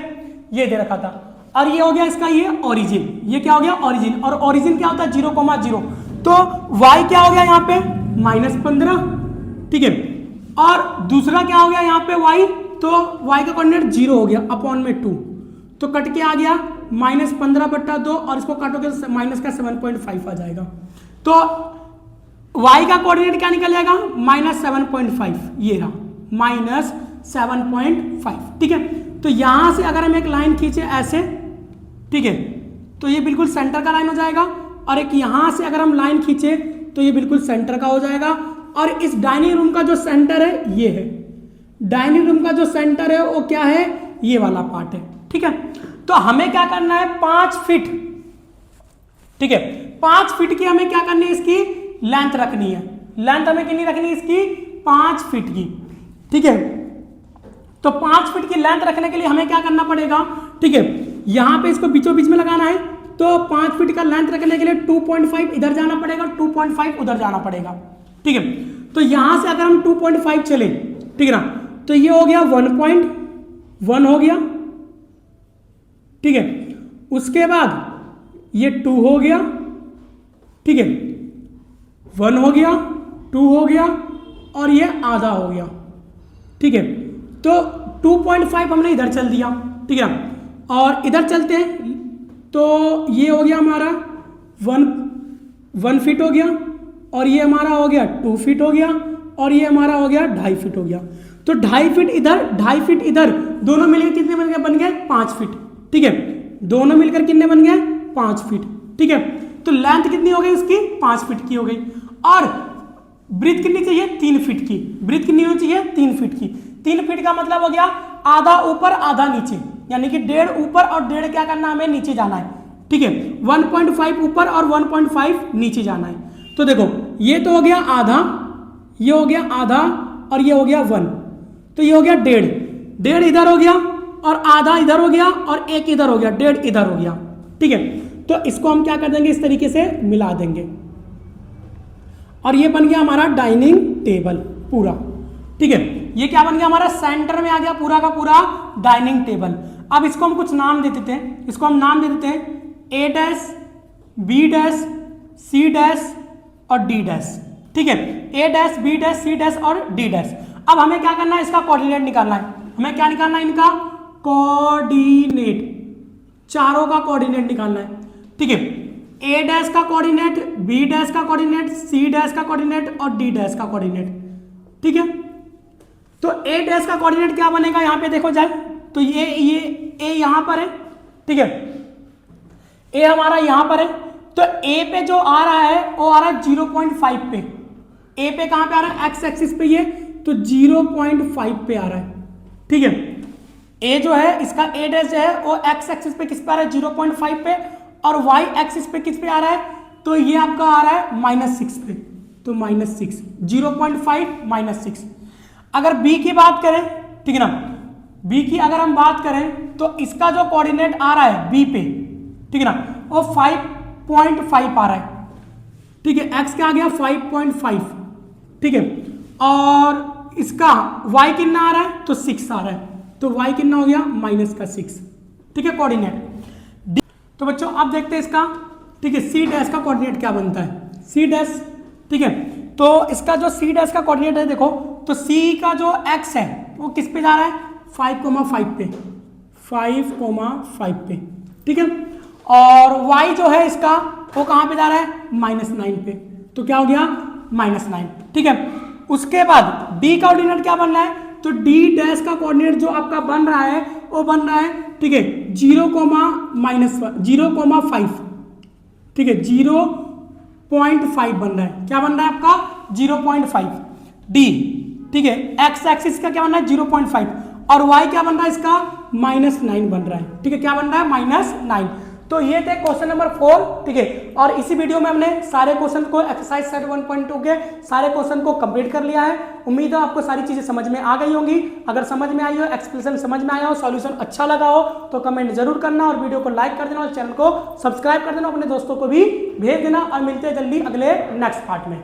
ये दे रखा था। और ये हो गया इसका ये ओरिजिन, ये क्या हो गया, ओरिजिन, और ओरिजिन क्या होता है, 0,0। तो y क्या हो गया यहाँ पे, -15, ठीक है, और दूसरा क्या हो गया यहाँ पे y, तो y का कोऑर्डिनेट 0 हो गया /2, तो कट के आ गया -15/2, और इसको काटोगे तो माइनस का 7.5 आ जाएगा। तो y का कोऑर्डिनेट क्या निकल जाएगा, -7.5, ये रहा -7.5, ठीक है। तो यहां से अगर हम एक लाइन खींचे ऐसे, ठीक है, तो ये बिल्कुल सेंटर का लाइन हो जाएगा, और एक यहां से अगर हम लाइन खींचे तो ये बिल्कुल सेंटर का हो जाएगा। और इस डाइनिंग रूम का जो सेंटर है ये है, डाइनिंग रूम का जो सेंटर है वो क्या है, ये वाला पार्ट है, ठीक है। तो हमें क्या करना है, 5 फीट, ठीक है, 5 फीट की हमें क्या करनी है, इसकी लेंथ रखनी है। लेंथ हमें कितनी रखनी है इसकी, 5 फीट की, ठीक है। तो 5 फीट की लेंथ रखने के लिए हमें क्या करना पड़ेगा, ठीक है, यहां पे इसको बीचों बीच में लगाना है। तो 5 फीट का लेंथ रखने के लिए 2.5 इधर जाना पड़ेगा, 2.5 उधर जाना पड़ेगा, ठीक है। तो यहां से अगर हम 2.5 चले, ठीक है ना, तो ये हो गया 1.1 हो गया, ठीक है। उसके बाद ये 2 हो गया, ठीक है, 1 हो गया, 2 हो गया, और ये आधा हो गया, ठीक है। तो 2.5 हमने इधर चल दिया, ठीक है, और इधर चलते हैं तो ये हो गया हमारा 1 फीट हो गया, और ये हमारा हो गया 2 फीट हो गया, और ये हमारा हो गया 2.5 फीट हो गया। तो 2.5 फीट इधर, 2.5 फीट इधर, दोनों मिलकर कितने बन गए 5 फीट, ठीक है, दोनों मिलकर कितने बन गए 5 फीट, ठीक है। तो लेंथ कितनी हो गई उसकी, 5 फीट की हो गई। और ब्रीथ कितनी चाहिए, 3 फीट की, ब्रीथ कितनी होनी चाहिए, 3 फीट की। 3 फीट का मतलब हो गया आधा ऊपर आधा नीचे, यानी कि 1.5 ऊपर और 1.5 क्या करना, हमें नीचे जाना है, ठीक है। 1.5 ऊपर और 1.5 नीचे जाना है। तो देखो ये तो हो गया आधा, ये हो गया आधा, और ये हो गया 1, तो ये हो गया 1.5 इधर हो गया, और आधा इधर हो गया, और 1 इधर हो गया, 1.5 इधर हो गया, ठीक है। तो इसको हम क्या कर देंगे, इस तरीके से मिला देंगे, और ये बन गया हमारा डाइनिंग टेबल पूरा, ठीक है। ये क्या बन गया हमारा, सेंटर में आ गया पूरा का पूरा डाइनिंग टेबल। अब इसको हम कुछ नाम दे देते हैं, इसको हम नाम दे देते हैं A', B', C' और D', ठीक है, A', B', C' और D'। अब हमें क्या करना है, इसका कोऑर्डिनेट निकालना है। हमें क्या निकालना है, इनका कोऑर्डिनेट, चारों का कोऑर्डिनेट निकालना है, ठीक है। A' का कोऑर्डिनेट, B' का कोऑर्डिनेट, C' का कोऑर्डिनेट और D' का कोऑर्डिनेट, ठीक है। तो A' का कोऑर्डिनेट क्या बनेगा, यहां पे देखो जाए तो ये A यहां पर है, ठीक है। ए हमारा यहाँ पर है, तो ए पे जो आ रहा है वो आ रहा है 0.5 पे। ए पे कहाँ पे आ रहा है, एक्स एक्सिस पे ये, तो 0.5 पे आ रहा है, ठीक है। ए जो है इसका ए डैश जो है वो एक्स एक्सिस पे किस पे आ रहा है, 0.5 पे, और वाई एक्सिस पे किस पे आ रहा है, तो ये आपका आ रहा है -6 पे, तो -6, 0.5 -6। अगर बी की बात करें, ठीक है ना, बी की अगर हम बात करें तो इसका जो कोऑर्डिनेट आ रहा है बी पे, ठीक है ना, वो 5.5 आ रहा है, ठीक है। एक्स क्या आ गया 5.5, ठीक है, और इसका y कितना आ रहा है, तो 6 आ रहा है, तो y कितना हो गया -6, ठीक है, कोऑर्डिनेट। तो बच्चों अब देखते हैं इसका, ठीक है, सी डैश का कोऑर्डिनेट क्या बनता है, सी डैश, ठीक है। तो इसका जो सी डैश का कोऑर्डिनेट है देखो, तो सी का जो x है वो किस पे जा रहा है, 5,5 पे, 5,5 पे, ठीक है, और y जो है इसका वो कहाँ पे जा रहा है, -9 पे, तो क्या हो गया -9, ठीक है। उसके बाद d का कोऑर्डिनेट क्या बन रहा है, तो d डैश का कोऑर्डिनेट जो आपका बन रहा है वो बन रहा है, ठीक है, 0,5, ठीक है, 0.5 बन रहा है, क्या बन रहा है आपका 0.5 d, ठीक है। x एक्सिस का क्या बन रहा है 0.5, और y क्या बन रहा है इसका -9 बन रहा है, ठीक है, क्या बन रहा है -9। तो ये थे क्वेश्चन नंबर 4, ठीक है। और इसी वीडियो में हमने सारे क्वेश्चन को एक्सरसाइज सेट 1.2 के सारे क्वेश्चन को कंप्लीट कर लिया है। उम्मीद है आपको सारी चीजें समझ में आ गई होंगी। अगर समझ में आई हो, एक्सप्लेनेशन समझ में आया हो, सॉल्यूशन अच्छा लगा हो तो कमेंट जरूर करना, और वीडियो को लाइक कर देना, और चैनल को सब्सक्राइब कर देना, अपने दोस्तों को भी भेज देना, और मिलते हैं जल्दी अगले नेक्स्ट पार्ट में।